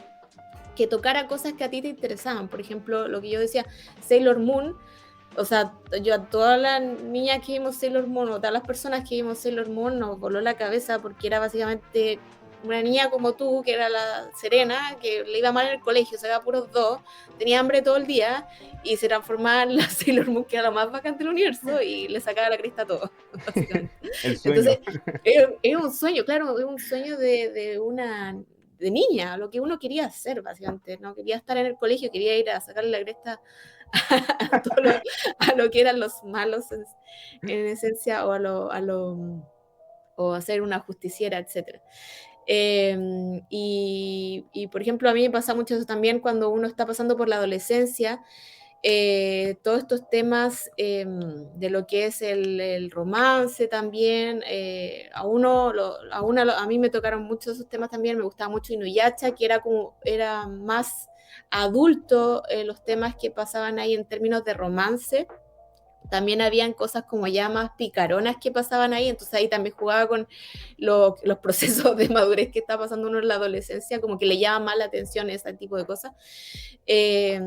que tocara cosas que a ti te interesaban. Por ejemplo, lo que yo decía, Sailor Moon, o sea, yo a todas las niñas que vimos Sailor Moon, o todas las personas que vimos Sailor Moon, nos voló la cabeza porque era básicamente una niña como tú, que era la Serena, que le iba mal en el colegio, se iba puros dos, tenía hambre todo el día, y se transformaba en la Sailor Moon, que era la más bacán del universo, y le sacaba la cresta a todo, básicamente. El sueño. Entonces, es un sueño, claro, es un sueño de una de niña, lo que uno quería hacer, básicamente, no quería estar en el colegio, quería ir a sacarle la cresta a, a lo que eran los malos en esencia, o hacer una justiciera, etc. Por ejemplo, a mí me pasa mucho eso también cuando uno está pasando por la adolescencia, todos estos temas de lo que es el romance también, a mí me tocaron mucho esos temas también, me gustaba mucho Inuyasha, que era más adulto, los temas que pasaban ahí en términos de romance. También habían cosas como ya más picaronas que pasaban ahí, entonces ahí también jugaba con los procesos de madurez que está pasando uno en la adolescencia, como que le llama más la atención ese tipo de cosas. Eh,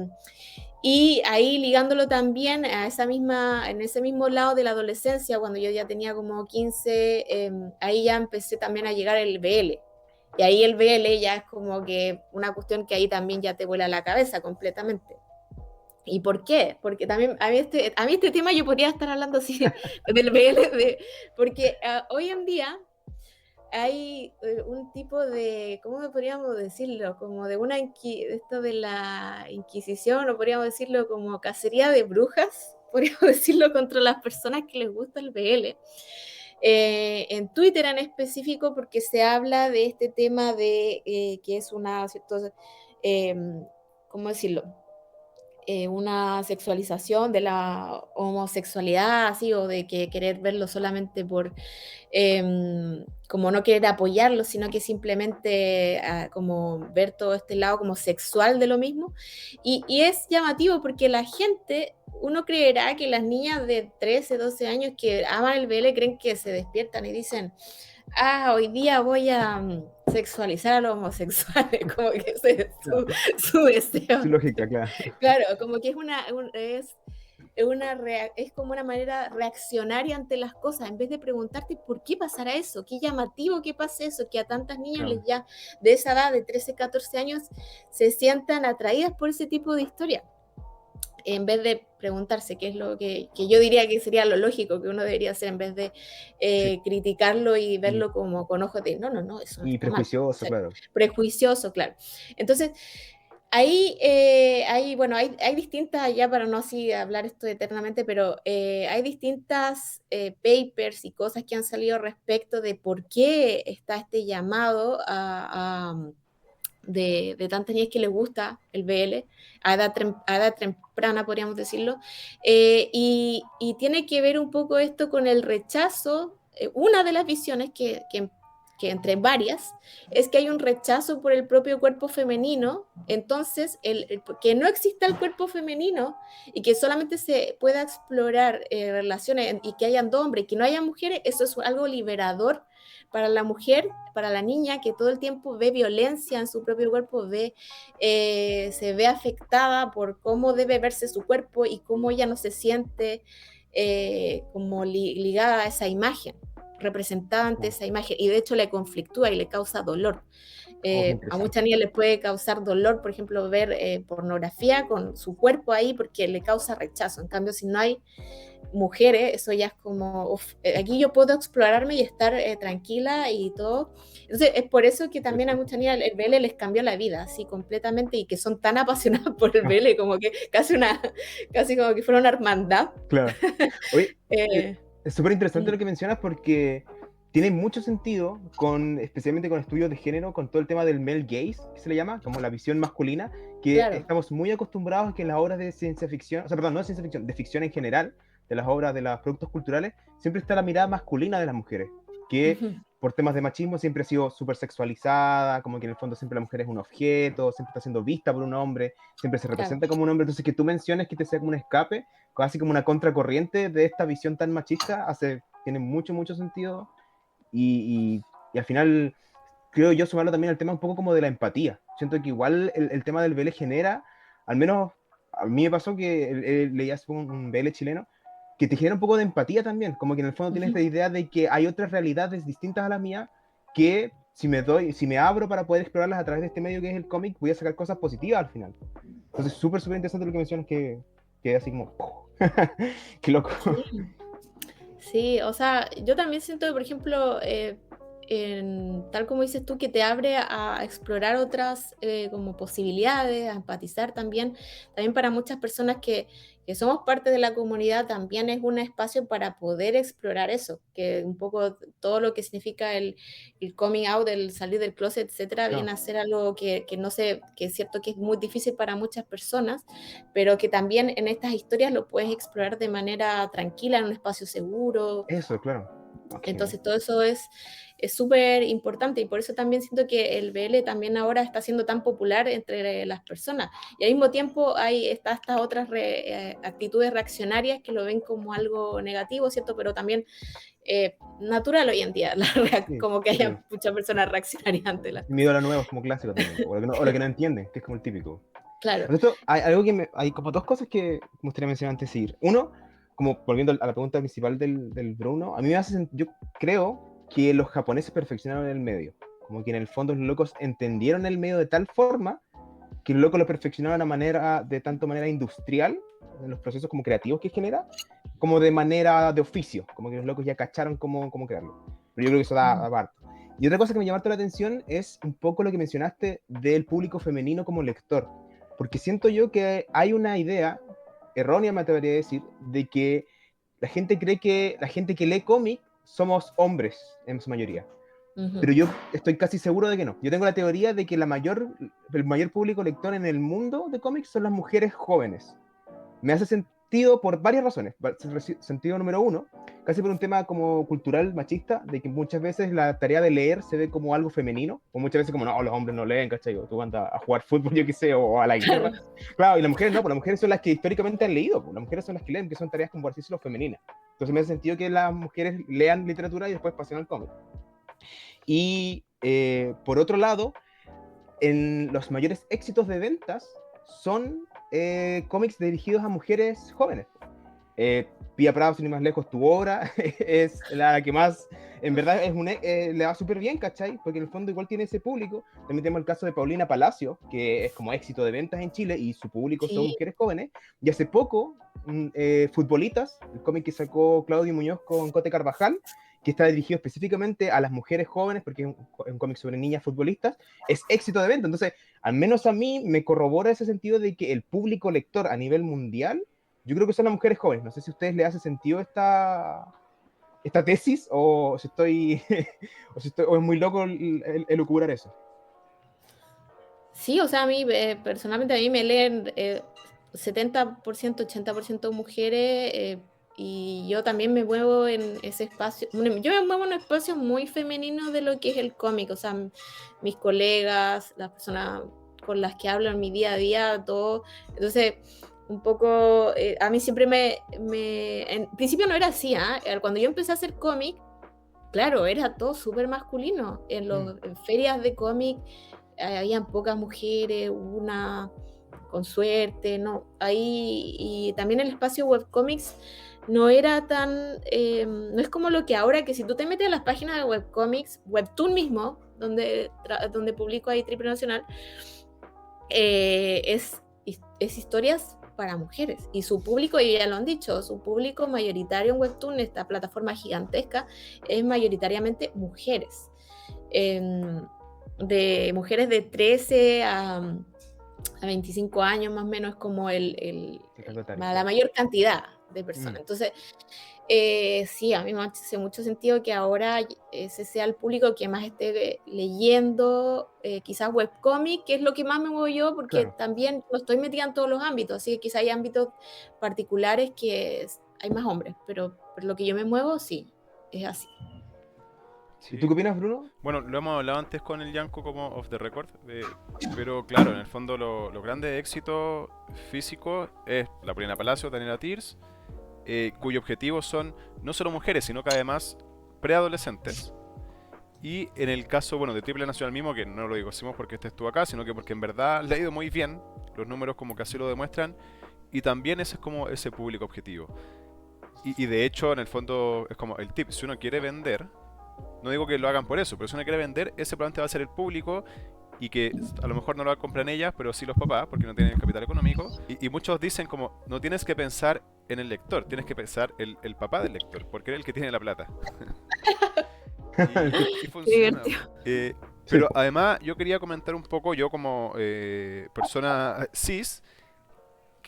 y ahí ligándolo también en ese mismo lado de la adolescencia, cuando yo ya tenía como 15, ahí ya empecé también a llegar el BL. Y ahí el BL ya es como que una cuestión que ahí también ya te vuela la cabeza completamente. ¿Y por qué? Porque también a mí este tema yo podría estar hablando así del BL, porque hoy en día hay un tipo de, ¿cómo podríamos decirlo? Como de esto de la Inquisición, o podríamos decirlo como cacería de brujas, podríamos decirlo, contra las personas que les gusta el BL. En Twitter en específico, porque se habla de este tema de que es una, ¿cierto? Eh, ¿Cómo decirlo? Una sexualización de la homosexualidad, así, o de que querer verlo solamente por, como no querer apoyarlo, sino que simplemente como ver todo este lado como sexual de lo mismo. Y es llamativo porque la gente, uno creerá que las niñas de 13, 12 años que aman el BL creen que se despiertan y dicen, hoy día voy a sexualizar a los homosexuales, como que ese es Claro. su deseo. Su lógica, claro. Claro, como que es como una manera reaccionaria ante las cosas, en vez de preguntarte por qué pasará eso, qué llamativo que pase eso, que a tantas niñas Claro. ya de esa edad, de 13, 14 años, se sientan atraídas por ese tipo de historia, en vez de preguntarse qué es lo que yo diría que sería lo lógico que uno debería hacer, en vez de Sí. criticarlo y Y, verlo como con ojos de no, eso no y está mal. O prejuicioso, sea, claro. prejuicioso, claro. Entonces, bueno, hay distintas, ya para no así hablar esto eternamente, pero hay distintas papers y cosas que han salido respecto de por qué está este llamado de tantas niñas que les gusta el BL a edad temprana, podríamos decirlo, y tiene que ver un poco esto con el rechazo, una de las visiones que entre varias, es que hay un rechazo por el propio cuerpo femenino, entonces que no exista el cuerpo femenino y que solamente se pueda explorar relaciones y que hayan dos hombres y que no haya mujeres, eso es algo liberador para la mujer, para la niña que todo el tiempo ve violencia en su propio cuerpo, se ve afectada por cómo debe verse su cuerpo y cómo ella no se siente como ligada a esa imagen, representada ante esa imagen, y de hecho le conflictúa y le causa dolor. Oh, qué A interesante. muchas niñas les puede causar dolor, por ejemplo, ver pornografía con su cuerpo ahí porque le causa rechazo. En cambio, si no hay mujeres, eso ya es como, uf, aquí yo puedo explorarme y estar tranquila y todo. Entonces, es por eso que también a Interesante. muchas niñas el BL les cambió la vida, así completamente, y que son tan apasionadas por el BL, como que casi como que fuera una hermandad. Claro. Oye, Eh, es súper interesante mm, lo que mencionas porque tiene mucho sentido, especialmente con estudios de género, con todo el tema del male gaze, que se le llama, como la visión masculina, que claro. estamos muy acostumbrados a que en las obras de ciencia ficción, o sea, perdón, no de ciencia ficción, de ficción en general, de las obras de los productos culturales, siempre está la mirada masculina de las mujeres, que Ujú, por temas de machismo siempre ha sido súper sexualizada, como que en el fondo siempre la mujer es un objeto, siempre está siendo vista por un hombre, siempre se claro. representa como un hombre, entonces que tú menciones que te sea como un escape, casi como una contracorriente de esta visión tan machista, tiene mucho, mucho sentido y, y al final creo yo sumarlo también al tema un poco como de la empatía. Siento que igual el tema del BL genera, al menos a mí me pasó que leía un BL chileno, que te genera un poco de empatía también, como que en el fondo tienes esta Ujú. idea de que hay otras realidades distintas a la mía que si me abro para poder explorarlas a través de este medio que es el cómic, voy a sacar cosas positivas al final. Entonces, súper, súper interesante lo que mencionas, que así como, qué loco. Sí. Sí, o sea, yo también siento que, por ejemplo, tal como dices tú, que te abre a explorar otras como posibilidades, a empatizar también para muchas personas que somos parte de la comunidad, también es un espacio para poder explorar eso, que un poco todo lo que significa el coming out, el salir del closet, etcétera, viene No, a ser algo que no sé, que es cierto que es muy difícil para muchas personas, pero que también en estas historias lo puedes explorar de manera tranquila, en un espacio seguro. eso, claro. Oh, qué genial. Entonces todo eso es súper importante, y por eso también siento que el BL también ahora está siendo tan popular entre las personas. Y al mismo tiempo está estas otras actitudes reaccionarias que lo ven como algo negativo, ¿cierto? Pero también natural hoy en día, Sí, como que sí. haya muchas personas reaccionarias ante las Miedo cosas. a lo nuevo es como clásico también, o lo que no entienden, que es como el típico. Claro. Por esto, hay algo hay como dos cosas que me gustaría mencionar antes de seguir. Uno, como volviendo a la pregunta principal del Bruno, a mí me hace yo creo que los japoneses perfeccionaron el medio. Como que en el fondo los locos entendieron el medio de tal forma que los locos lo perfeccionaron de tanto manera industrial, en los procesos como creativos que genera, como de manera de oficio, como que los locos ya cacharon cómo crearlo. Pero yo creo que eso da harto. Y otra cosa que me llamó harto la atención es un poco lo que mencionaste del público femenino como lector. Porque siento yo que hay una idea, errónea me atrevería a decir, de que la gente cree que la gente que lee cómic somos hombres en su mayoría. Pero yo estoy casi seguro de que no. Yo tengo la teoría de que el mayor público lector en el mundo de cómics son las mujeres jóvenes. Me hace sentido por varias razones. Sentido número uno, casi por un tema como cultural machista, de que muchas veces la tarea de leer se ve como algo femenino, o muchas veces como, no, los hombres no leen, ¿cachai? O tú andas a jugar fútbol, yo qué sé, o a la guerra. Claro, y las mujeres no, pues las mujeres son las que históricamente han leído, pues las mujeres son las que leen, que son tareas como por decirlo femeninas. Entonces me hace sentido que las mujeres lean literatura y después pasen al cómic. Y por otro lado, en los mayores éxitos de ventas son cómics dirigidos a mujeres jóvenes. Pia Prado, sin ir más lejos, tu obra es la que más, en verdad, le va súper bien, ¿cachai? Porque en el fondo igual tiene ese público. También tenemos el caso de Paulina Palacio, que es como éxito de ventas en Chile y su público son mujeres jóvenes. Y hace poco, Futbolitas, el cómic que sacó Claudio Muñoz con Cote Carvajal, que está dirigido específicamente a las mujeres jóvenes, porque es un cómic sobre niñas futbolistas, es éxito de venta. Entonces, al menos a mí me corrobora ese sentido de que el público lector a nivel mundial, yo creo que son las mujeres jóvenes. No sé si a ustedes les hace sentido esta tesis, o si estoy, o es muy loco el elucubrar eso. Sí, o sea, a mí, personalmente, a mí me leen 70%, 80% mujeres, y yo también me muevo en ese espacio. Bueno, yo me muevo en un espacio muy femenino de lo que es el cómic, o sea, mis colegas, las personas con las que hablo en mi día a día, todo. Entonces, un poco, a mí siempre en principio no era así, cuando yo empecé a hacer cómic, claro, era todo súper masculino. En ferias de cómic habían pocas mujeres, una con suerte, ¿no? Ahí, y también el espacio webcomics no era tan, no es como lo que ahora, que si tú te metes a las páginas de webcomics, Webtoon mismo, donde publico ahí Triple Nacional, es historias para mujeres, y su público, y ya lo han dicho, su público mayoritario en Webtoon, esta plataforma gigantesca, es mayoritariamente mujeres, de mujeres de 13 a 25 años más o menos, es como la mayor cantidad de personas. Entonces, sí, a mí me hace mucho sentido que ahora ese sea el público que más esté leyendo, quizás webcomic, que es lo que más me muevo yo, porque también no estoy metida en todos los ámbitos, así que quizás hay ámbitos particulares que hay más hombres, pero por lo que yo me muevo, sí, es así. Sí. ¿Tú qué opinas, Bruno? Bueno, lo hemos hablado antes con el Yanko como off the record, pero claro, en el fondo los grandes éxitos físicos es la Paulina Palacio, Daniela Tirs, cuyo objetivo son no solo mujeres, sino que además preadolescentes. Y en el caso, bueno, de Triple Nacional mismo, que no lo decimos porque estuvo acá, sino que porque en verdad le ha ido muy bien, los números como que así lo demuestran, y también ese es como ese público objetivo. Y de hecho, en el fondo, es como el tip, si uno quiere vender, no digo que lo hagan por eso, pero si uno quiere vender, ese probablemente va a ser el público, y que a lo mejor no lo compran ellas, pero sí los papás, porque no tienen el capital económico. Y muchos dicen como, no tienes que pensar en el lector, tienes que pensar el papá del lector, porque es el que tiene la plata. y funciona. Pero además yo quería comentar un poco, yo como persona cis,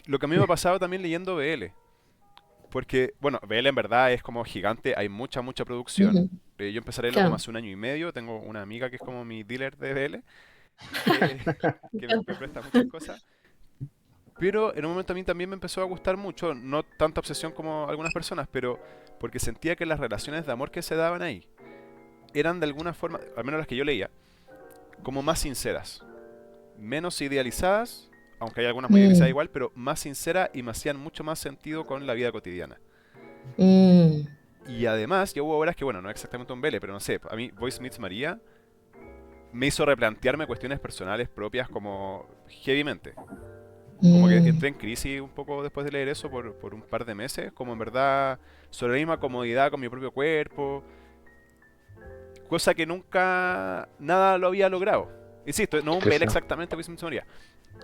lo que a mí me ha pasado también leyendo BL. Porque, bueno, BL en verdad es como gigante, hay mucha producción. Yo empecé a leerlo como hace 1 año y medio. Tengo una amiga que es como mi dealer de BL, que me presta muchas cosas. Pero en un momento a mí también me empezó a gustar mucho, no tanta obsesión como algunas personas, pero porque sentía que las relaciones de amor que se daban ahí eran de alguna forma, al menos las que yo leía, como más sinceras, menos idealizadas, aunque hay algunas muy idealizadas igual, pero más sinceras y me hacían mucho más sentido con la vida cotidiana. Y además, ya hubo obras que, bueno, no es exactamente un vele, pero no sé, a mí Boy Meets María me hizo replantearme cuestiones personales propias como heavymente. Como que entré en crisis un poco después de leer eso por un par de meses, como en verdad sobre la misma comodidad con mi propio cuerpo, cosa que nunca nada lo había logrado. Insisto, no un vele exactamente Boy Meets María,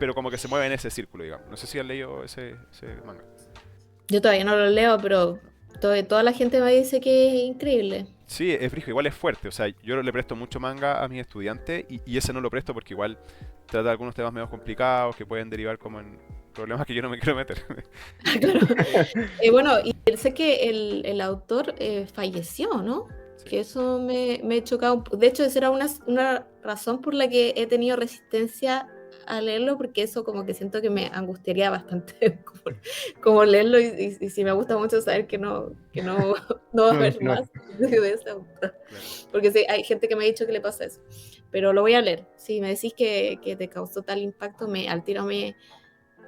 pero como que se mueve en ese círculo, digamos. No sé si han leído ese manga. Yo todavía no lo leo, pero toda la gente me dice que es increíble. Sí, es brígido, igual es fuerte. O sea, yo le presto mucho manga a mis estudiantes y ese no lo presto porque igual trata algunos temas medio complicados que pueden derivar como en problemas que yo no me quiero meter. Claro. Bueno, y sé que el autor falleció, ¿no? Sí. Que eso me he chocado. De hecho, esa era una razón por la que he tenido resistencia a leerlo, porque eso como que siento que me angustiaría bastante como leerlo y si me gusta mucho saber que no, no va a No, haber continuar. más de ese autor. Claro. Porque sí, hay gente que me ha dicho que le pasa eso. Pero lo voy a leer. Si me decís que te causó tal impacto, al tiro me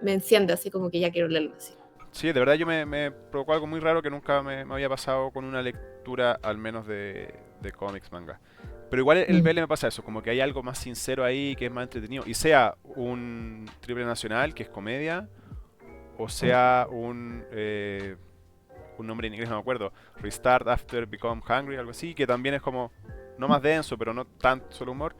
enciende, así como que ya quiero leerlo así. Sí, de verdad me provocó algo muy raro que nunca me había pasado con una lectura, al menos de cómics, manga. Pero igual el Mm. BL me pasa eso, como que hay algo más sincero ahí, que es más entretenido. Y sea un triple nacional, que es comedia, o sea un nombre en inglés, no me acuerdo, Restart After Become Hungry, algo así, que también es como, no más denso, pero no tan solo humor.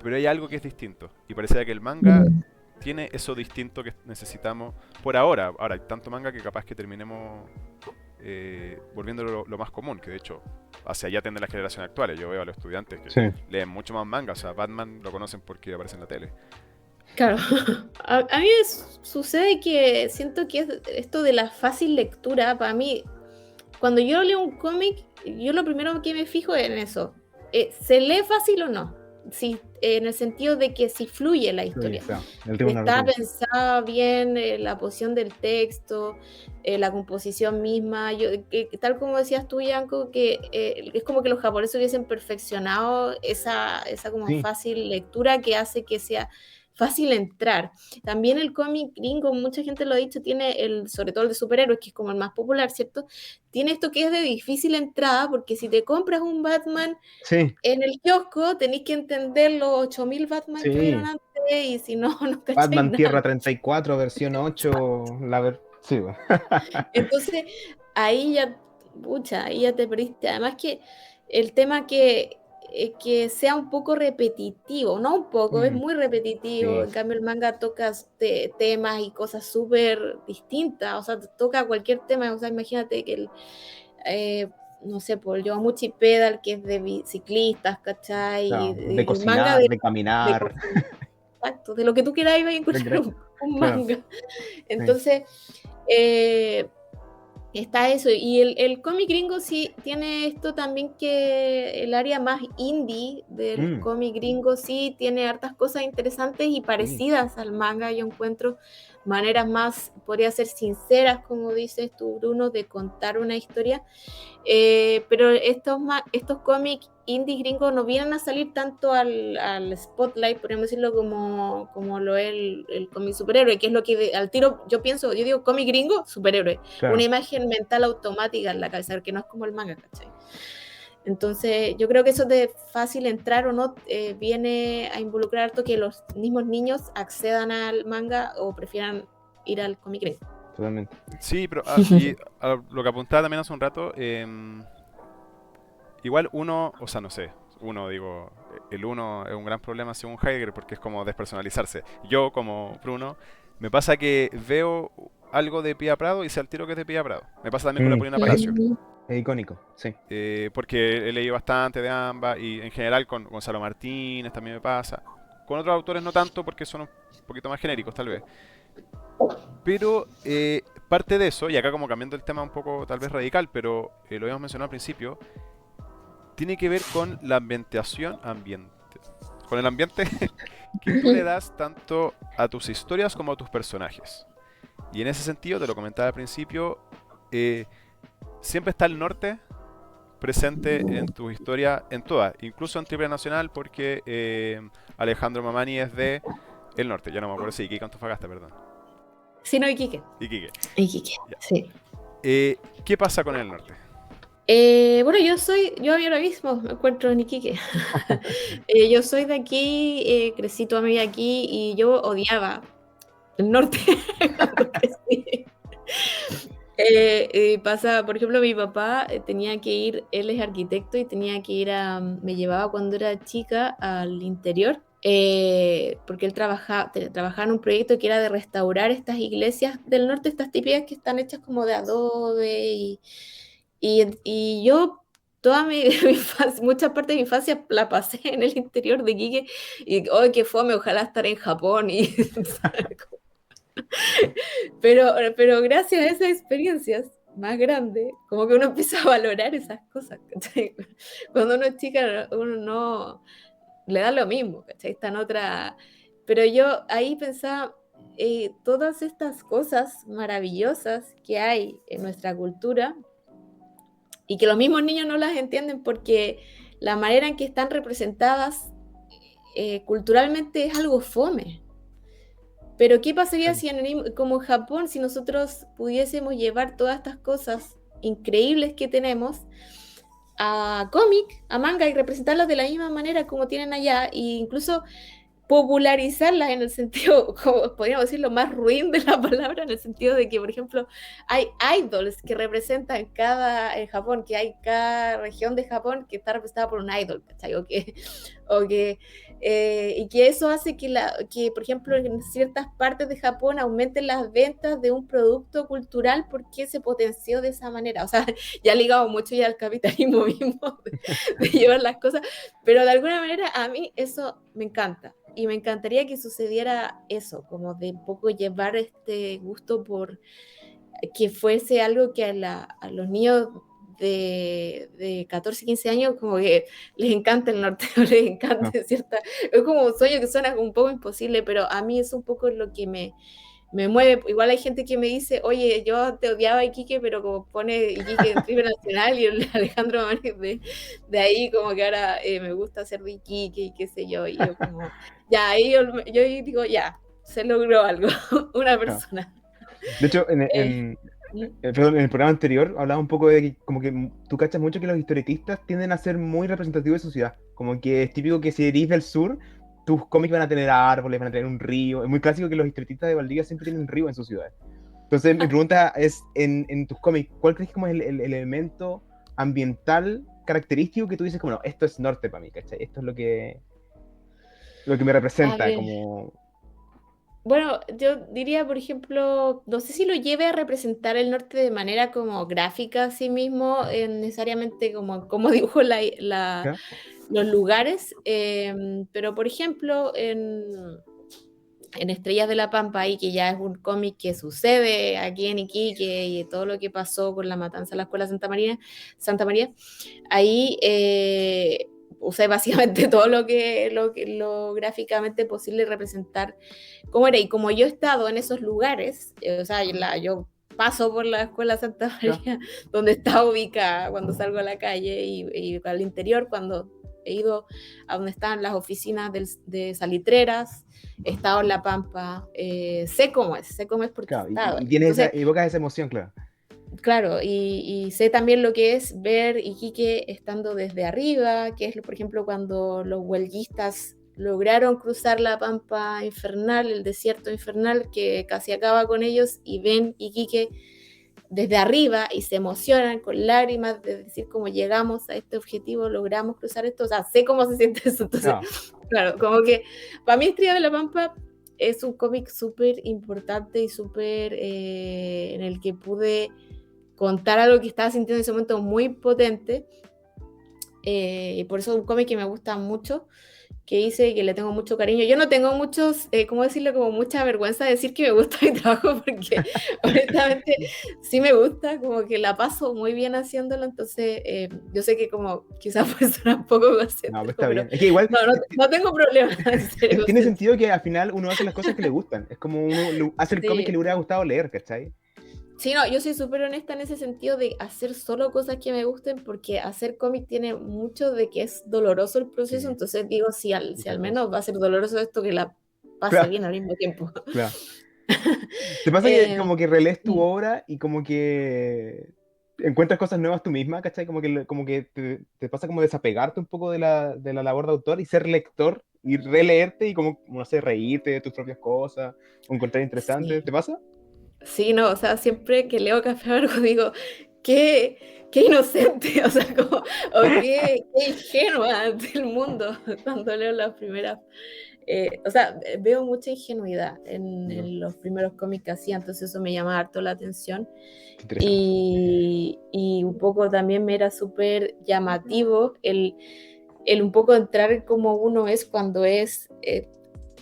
Pero hay algo que es distinto. Y parece que el manga Mm. tiene eso distinto que necesitamos por ahora. Ahora hay tanto manga que capaz que terminemos volviéndolo lo más común, que de hecho hacia allá tienden las generaciones actuales. Yo veo a los estudiantes que Sí. leen mucho más manga, o sea, Batman lo conocen porque aparece en la tele. Claro, a mí sucede que siento que esto de la fácil lectura, para mí, cuando yo leo un cómic, yo lo primero que me fijo es en eso. ¿Se lee fácil o no? Si, en el sentido de que si fluye la Fluye, historia. claro. El ritmo Está narrativo. pensada bien la posición del texto, la composición misma. Tal como decías tú, Yanko, que es como que los japoneses hubiesen perfeccionado esa como Sí, fácil lectura que hace que sea fácil entrar. También el cómic gringo, mucha gente lo ha dicho, tiene sobre todo el de superhéroes, que es como el más popular, ¿cierto? Tiene esto que es de difícil entrada, porque si te compras un Batman sí, en el kiosco, tenéis que entender los 8000 Batman que hubieron sí. antes, y si no, no cacháis Batman nada. Tierra 34, versión 8, sí, bueno. Entonces, ahí ya, pucha, ahí ya te perdiste. Además que el tema que sea un poco repetitivo, no un poco, es Mm, muy repetitivo. sí, En cambio, el manga toca temas y cosas súper distintas, o sea, toca cualquier tema. O sea, imagínate que eh, no sé, por el Yowamuchi Pedal, que es de ciclistas, ¿cachai? claro, de Y el manga cocinar, de de caminar, cocina. Exacto, de lo que tú quieras iba a encontrar un claro, manga. sí. Entonces, eh, está eso. Y el cómic gringo sí tiene esto también, que el área más indie del Mm, cómic gringo sí tiene hartas cosas interesantes y sí, parecidas al manga. Yo encuentro maneras más, podría ser sinceras, como dices tú, Bruno, de contar una historia. Pero estos cómics indie gringos no vienen a salir tanto al spotlight, podríamos decirlo, como lo es el cómic superhéroe, que es lo que al tiro yo pienso, yo digo cómic gringo, superhéroe, una claro, imagen mental automática en la cabeza, que no es como el manga, ¿cachai? Entonces, yo creo que eso de fácil entrar o no viene a involucrar harto que los mismos niños accedan al manga o prefieran ir al cómic gringo. totalmente. Sí, pero y a lo que apuntaba también hace un rato, igual uno, o sea, no sé, uno, digo, el uno es un gran problema según Heidegger porque es como despersonalizarse. Yo, como Bruno, me pasa que veo algo de Pía Prado y sé al tiro que es de Pía Prado. Me pasa también con la Mm, Polina sí, Palacio, Mm. es icónico, sí. porque he leído bastante de ambas y en general con Gonzalo Martínez también me pasa. Con otros autores no tanto porque son un poquito más genéricos tal vez. Pero parte de eso, y acá como cambiando el tema un poco tal vez radical, pero lo habíamos mencionado al principio, tiene que ver con la con el ambiente que tú le das tanto a tus historias como a tus personajes. Y en ese sentido, te lo comentaba al principio, eh, siempre está el norte presente en tu historia, en todas, incluso en Triple Nacional, porque Alejandro Mamani es de el norte, ya no me acuerdo si Iquique, Antofagasta, perdón. Sí, no, Iquique. Iquique. Iquique, Ya. sí. ¿Qué pasa con el norte? Bueno, yo ahora mismo me encuentro en Iquique. Yo soy de aquí, crecí toda mi vida aquí y yo odiaba el norte cuando crecí. Pasa, por ejemplo, mi papá tenía que ir, él es arquitecto y tenía que ir me llevaba cuando era chica al interior, porque él trabajaba en un proyecto que era de restaurar estas iglesias del norte, estas típicas que están hechas como de adobe y yo mi infancia, muchas partes de mi infancia la pasé en el interior de Iquique y ¡ay, qué fome! Ojalá estar en Japón y pero gracias a esas experiencias más grandes, como que uno empieza a valorar esas cosas, ¿cachai? Cuando uno es chica, uno no le da lo mismo, ¿cachai? Está en otra. Pero yo ahí pensaba, todas estas cosas maravillosas que hay en nuestra cultura y que los mismos niños no las entienden porque la manera en que están representadas culturalmente es algo fome. Pero ¿qué pasaría si como en Japón, si nosotros pudiésemos llevar todas estas cosas increíbles que tenemos a cómic, a manga y representarlas de la misma manera como tienen allá e incluso popularizarlas en el sentido, como podríamos decir, lo más ruin de la palabra, en el sentido de que, por ejemplo, hay idols que representan en Japón, que hay cada región de Japón que está representada por un idol, ¿cachai? Y que eso hace que, por ejemplo, en ciertas partes de Japón aumenten las ventas de un producto cultural porque se potenció de esa manera. O sea, ya ligado mucho ya al capitalismo mismo de llevar las cosas, pero de alguna manera a mí eso me encanta. Y me encantaría que sucediera eso, como de un poco llevar este gusto por que fuese algo que a los niños de 14, 15 años como que les encanta el norte, les encanta cierta. Es como un sueño que suena un poco imposible, pero a mí es un poco lo que me mueve. Igual hay gente que me dice, oye, yo te odiaba a Iquique, pero como pone Iquique en Triple Nacional y el Alejandro Mamani de ahí como que ahora me gusta ser de Iquique y qué sé yo, y yo como, ya, ahí yo digo, ya, se logró algo, una persona. De hecho, perdón, en el programa anterior hablaba un poco de que como que tú cachas mucho que los historietistas tienden a ser muy representativos de su ciudad. Como que es típico que si eres del sur, tus cómics van a tener árboles, van a tener un río. Es muy clásico que los historietistas de Valdivia siempre tienen un río en sus ciudades. Entonces mi pregunta es, en tus cómics, ¿cuál crees que como es el elemento ambiental característico que tú dices como, no, esto es norte para mí, ¿cachai? Esto es lo que me representa, como... Bueno, yo diría, por ejemplo, no sé si lo lleve a representar el norte de manera como gráfica a sí mismo, necesariamente como dibujo los lugares, pero por ejemplo, en Estrellas de la Pampa, ahí que ya es un cómic que sucede aquí en Iquique y todo lo que pasó con la matanza de la escuela Santa María, ahí usé básicamente todo lo gráficamente posible representar cómo era. Y como yo he estado en esos lugares, o sea, yo paso por la escuela Santa María, donde está ubicada cuando salgo a la calle y al interior cuando he ido a donde están las oficinas de salitreras, he estado en La Pampa, sé cómo es porque claro, he estado. Evocas esa emoción, claro. Claro, y sé también lo que es ver Iquique estando desde arriba, que es, por ejemplo, cuando los huelguistas lograron cruzar la pampa infernal, el desierto infernal que casi acaba con ellos, y ven Iquique desde arriba y se emocionan con lágrimas de decir cómo llegamos a este objetivo, logramos cruzar esto, o sea, sé cómo se siente eso. Entonces, claro, como que para mí Estrella de la Pampa es un cómic súper importante y súper en el que pude contar algo que estaba sintiendo en ese momento muy potente, y por eso es un cómic que me gusta mucho, que hice, que le tengo mucho cariño. Yo no tengo ¿cómo decirlo? Como mucha vergüenza de decir que me gusta mi trabajo, porque honestamente sí me gusta, como que la paso muy bien haciéndolo, entonces yo sé que como quizás puede sonar un poco egocéntrico, no, está bien. Es que igual no tengo problema en ser tiene sentido que al final uno hace las cosas que le gustan, es como uno hace el cómic que le hubiera gustado leer, ¿cachai? Sí, no, yo soy súper honesta en ese sentido de hacer solo cosas que me gusten, porque hacer cómic tiene mucho de que es doloroso el proceso, entonces digo, si al menos va a ser doloroso esto, que la pase bien al mismo tiempo. Claro. ¿Te pasa que como que relees tu obra y como que encuentras cosas nuevas tú misma, ¿cachai? Como que te pasa como desapegarte un poco de la labor de autor y ser lector y releerte y como, no sé, reírte de tus propias cosas o encontrar interesante. Sí. ¿Te pasa? Sí, no, o sea, siempre que leo Café Amargo digo, qué inocente, o sea, o qué ingenua del mundo cuando leo las primeras O sea, veo mucha ingenuidad No, en los primeros cómics que hacía, entonces eso me llama harto la atención. qué interesante. Y un poco también me era súper llamativo el un poco entrar en cómo uno es cuando es,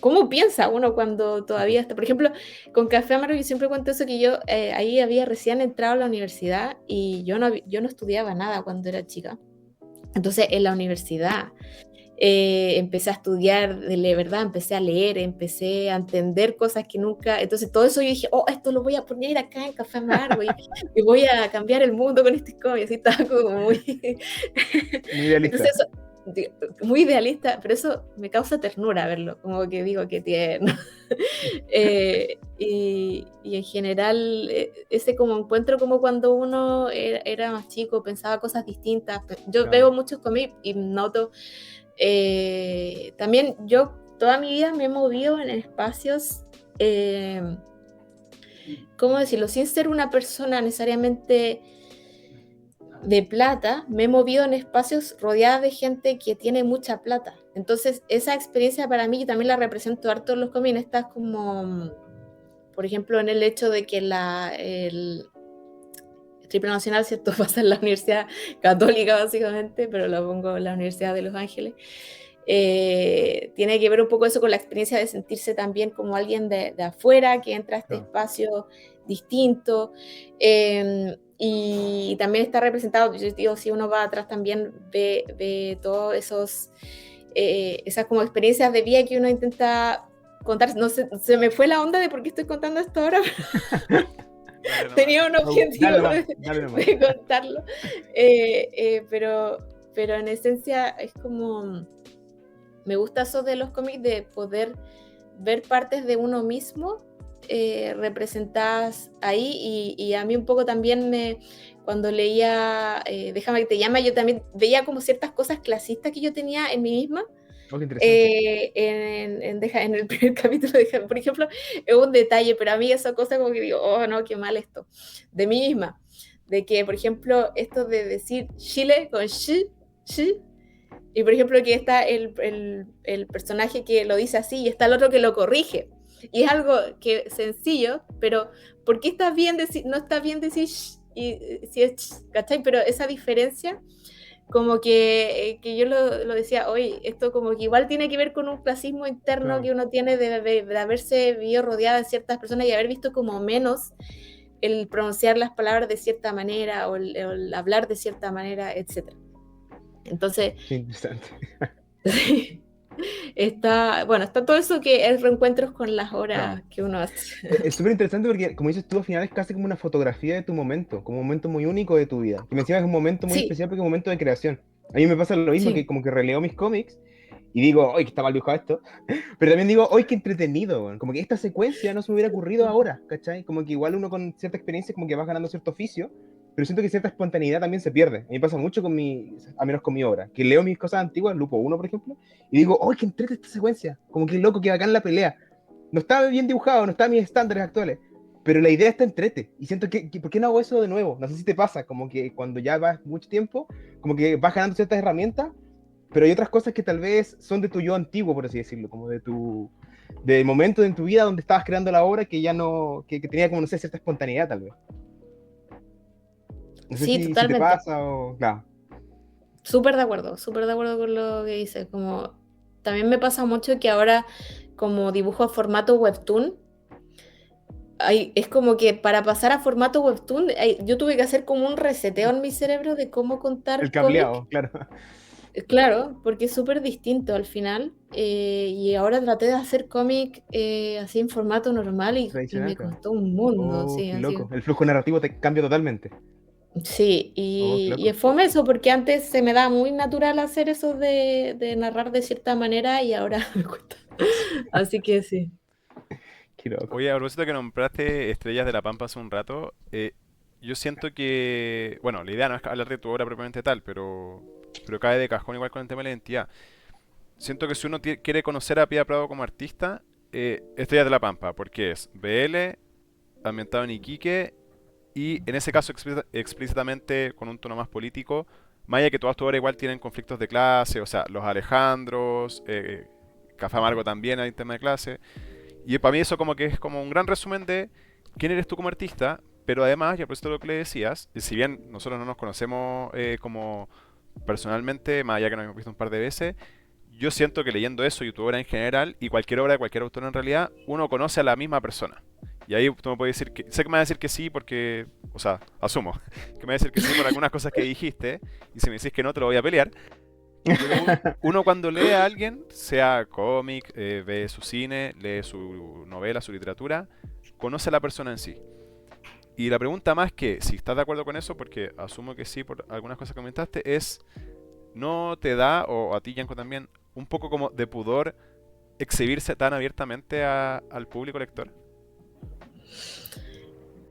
cómo piensa uno cuando todavía está. Por ejemplo, con Café Amargo yo siempre cuento eso, que yo ahí había recién entrado a la universidad y yo no estudiaba nada cuando era chica. Entonces en la universidad empecé a estudiar de verdad, empecé a leer, empecé a entender cosas que nunca, entonces todo eso yo dije, oh, esto lo voy a poner acá en Café Amargo y voy a cambiar el mundo con este cómic, así estaba como muy, Muy entonces idealista. eso, muy idealista, pero eso me causa ternura verlo, como que digo que tierno. Y en general, ese como encuentro como cuando uno era más chico, pensaba cosas distintas. Yo Claro. veo muchos cómics y noto también yo toda mi vida me he movido en espacios, ¿cómo decirlo? Sin ser una persona necesariamente de plata, me he movido en espacios rodeadas de gente que tiene mucha plata. Entonces, esa experiencia para mí, yo también la represento harto en los cómics, estás como, por ejemplo, en el hecho de que el Triple Nacional, ¿cierto? Pasa en la Universidad Católica, básicamente, pero lo pongo en la Universidad de Los Ángeles. Tiene que ver un poco eso con la experiencia de sentirse también como alguien de afuera que entra a este Claro. espacio distinto. Y también está representado, yo digo, si uno va atrás también ve todos esas como experiencias de vida que uno intenta contar. No sé, se me fue la onda de por qué estoy contando esto ahora, Dale nomás. tenía un objetivo Dale nomás, dale nomás. de contarlo, pero en esencia es como, me gusta eso de los cómics, de poder ver partes de uno mismo representadas ahí, y a mí un poco también cuando leía Déjame que te llame, yo también veía como ciertas cosas clasistas que yo tenía en mí misma. Oh, qué interesante. En el primer capítulo, por ejemplo, es un detalle, pero a mí esa cosa como que digo, oh no, qué mal esto, de mí misma, de que, por ejemplo, esto de decir Chile con shi, y por ejemplo que está el personaje que lo dice así y está el otro que lo corrige, y es algo que sencillo, pero ¿por qué no está bien decir sh, y si es sh, ¿cachai? Pero esa diferencia como que yo lo decía hoy, esto como que igual tiene que ver con un clasismo interno Claro. que uno tiene de haberse vivido rodeada de ciertas personas y haber visto como menos el pronunciar las palabras de cierta manera o el hablar de cierta manera, etc. Entonces, Qué interesante. está todo eso que es reencuentros con las Claro. horas que uno hace. Es súper interesante porque, como dices tú, al final es casi como una fotografía de tu momento, como un momento muy único de tu vida. Que me encima es un momento muy Sí, especial porque es un momento de creación. A mí me pasa lo mismo, que sí, como que releo mis cómics y digo, ¡ay, que está mal dibujado esto! Pero también digo, ¡ay, qué entretenido! Weón. Como que esta secuencia no se me hubiera ocurrido ahora, ¿cachai? Como que igual uno con cierta experiencia como que vas ganando cierto oficio, pero siento que cierta espontaneidad también se pierde. A mí me pasa mucho con a menos con mi obra, que leo mis cosas antiguas, Lupo uno por ejemplo, y digo, ¡ay, qué entrete esta secuencia! Como que loco, que bacán la pelea. No está bien dibujado, no está a mis estándares actuales, pero la idea está entrete. Y siento ¿por qué no hago eso de nuevo? No sé si te pasa, como que cuando ya vas mucho tiempo, como que vas ganando ciertas herramientas, pero hay otras cosas que tal vez son de tu yo antiguo, por así decirlo, como del momento en tu vida donde estabas creando la obra que ya no, que tenía como, no sé, cierta espontaneidad tal vez. No sé sí, si te totalmente. pasa o, claro, Súper de acuerdo con lo que dices. Como, también me pasa mucho que ahora, como dibujo a formato webtoon, es como que para pasar a formato webtoon, yo tuve que hacer como un reseteo en mi cerebro de cómo el contar cómic. cableado, claro, Claro, porque es súper distinto al final. Y ahora traté de hacer cómic así en formato normal y me tradicional, claro. costó un mundo, Oh, sí, qué así. loco. El flujo narrativo te cambia totalmente. Sí, Oh, qué y loco. es fome eso, porque antes se me da muy natural hacer eso de narrar de cierta manera y ahora me cuesta. Así que sí. Qué loco. Oye, a propósito que nombraste Estrellas de la Pampa hace un rato, yo siento que, bueno, la idea no es hablar de tu obra propiamente tal, pero cae de cajón igual con el tema de la identidad. Siento que si uno quiere conocer a Pia Prado como artista, Estrellas de la Pampa, porque es BL, ambientado en Iquique, y en ese caso explícitamente con un tono más político, más allá que todas tus obras igual tienen conflictos de clase, o sea, los Alejandros, Café Amargo también hay tema de clase. Y para mí eso como que es como un gran resumen de quién eres tú como artista, pero además, y a propósito de lo que le decías, y si bien nosotros no nos conocemos como personalmente, más allá que nos hemos visto un par de veces, yo siento que leyendo eso y tu obra en general, y cualquier obra de cualquier autor en realidad, uno conoce a la misma persona. Y ahí tú me puedes decir que, sé que me vas a decir que sí porque, o sea, asumo, que me vas a decir que sí por algunas cosas que dijiste, y si me decís que no, te lo voy a pelear. Pero uno cuando lee a alguien, sea cómic, ve su cine, lee su novela, su literatura, conoce a la persona en sí. Y la pregunta más que, si estás de acuerdo con eso, porque asumo que sí por algunas cosas que comentaste, es, ¿no te da, o a ti, Yanko, también, un poco como de pudor exhibirse tan abiertamente al público lector?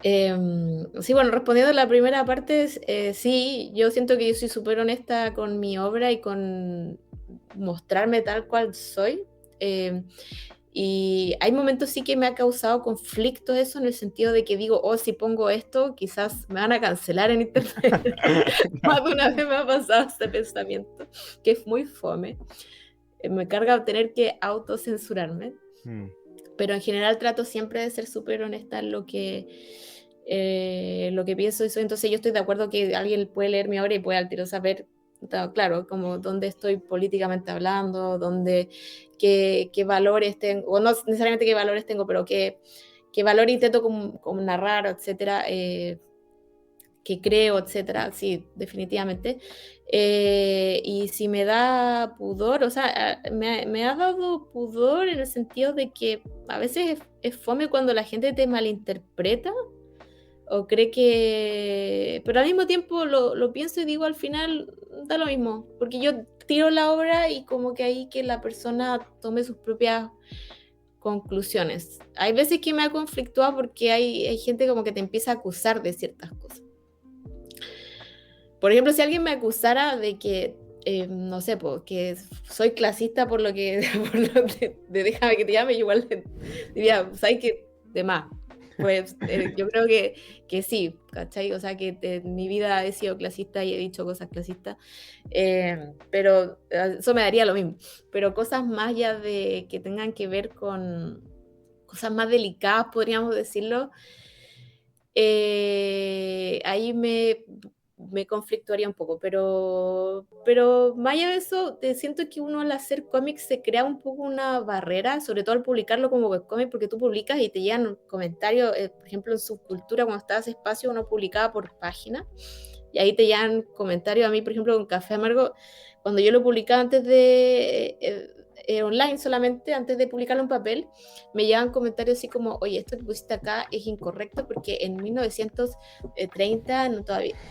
Sí, bueno, respondiendo a la primera parte, sí, yo siento que yo soy súper honesta con mi obra y con mostrarme tal cual soy. Eh, y hay momentos sí que me ha causado conflicto eso en el sentido de que digo, oh, si pongo esto, quizás me van a cancelar en internet. Más de una vez me ha pasado ese pensamiento, que es muy fome. Me carga tener que autocensurarme, Mm. pero en general trato siempre de ser súper honesta en lo que pienso y soy. Entonces yo estoy de acuerdo que alguien puede leer mi obra y puede al tiro saber, claro, como dónde estoy políticamente hablando, qué valores tengo, o no necesariamente qué valores tengo, pero qué valor intento como narrar, etcétera, que creo, etcétera, sí, definitivamente. Y si me da pudor, o sea, me ha dado pudor en el sentido de que a veces es fome cuando la gente te malinterpreta o cree que... Pero al mismo tiempo lo pienso y digo, al final da lo mismo, porque yo tiro la obra y como que ahí que la persona tome sus propias conclusiones. Hay veces que me ha conflictuado porque hay gente como que te empieza a acusar de ciertas cosas. Por ejemplo, si alguien me acusara de que, no sé, que soy clasista por lo que, por lo de déjame que te llame, yo igual diría, ¿sabes qué? De más. Pues yo creo que sí, ¿cachai? O sea, que en mi vida he sido clasista y he dicho cosas clasistas, pero eso me daría lo mismo. Pero cosas más ya de que tengan que ver con cosas más delicadas, podríamos decirlo, ahí me conflictuaría un poco, pero más allá de eso, siento que uno al hacer cómics se crea un poco una barrera, sobre todo al publicarlo como webcómic, porque tú publicas y te llegan comentarios, por ejemplo en Subcultura, cuando estabas espacio, uno publicaba por página, y ahí te llegan comentarios. A mí, por ejemplo, con Café Amargo, cuando yo lo publicaba antes de... online solamente, antes de publicarlo en papel, me llegan comentarios así como, oye, esto que pusiste acá es incorrecto porque en 1930 no,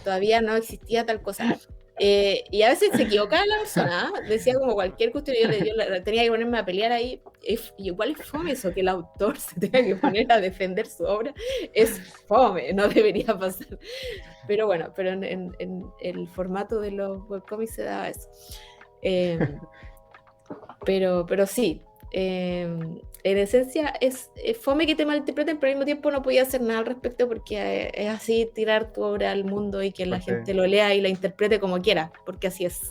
todavía no existía tal cosa. Y a veces se equivocaba la persona, ¿eh? Decía como cualquier cuestión, yo tenía que ponerme a pelear ahí. Y igual es fome eso, que el autor se tenga que poner a defender su obra, es fome, no debería pasar. Pero bueno, pero en el formato de los webcomics se daba eso. Pero sí, en esencia es fome que te malinterpreten, pero al mismo tiempo no podía hacer nada al respecto porque es así tirar tu obra al mundo y que la gente lo lea y la interprete como quiera, porque así es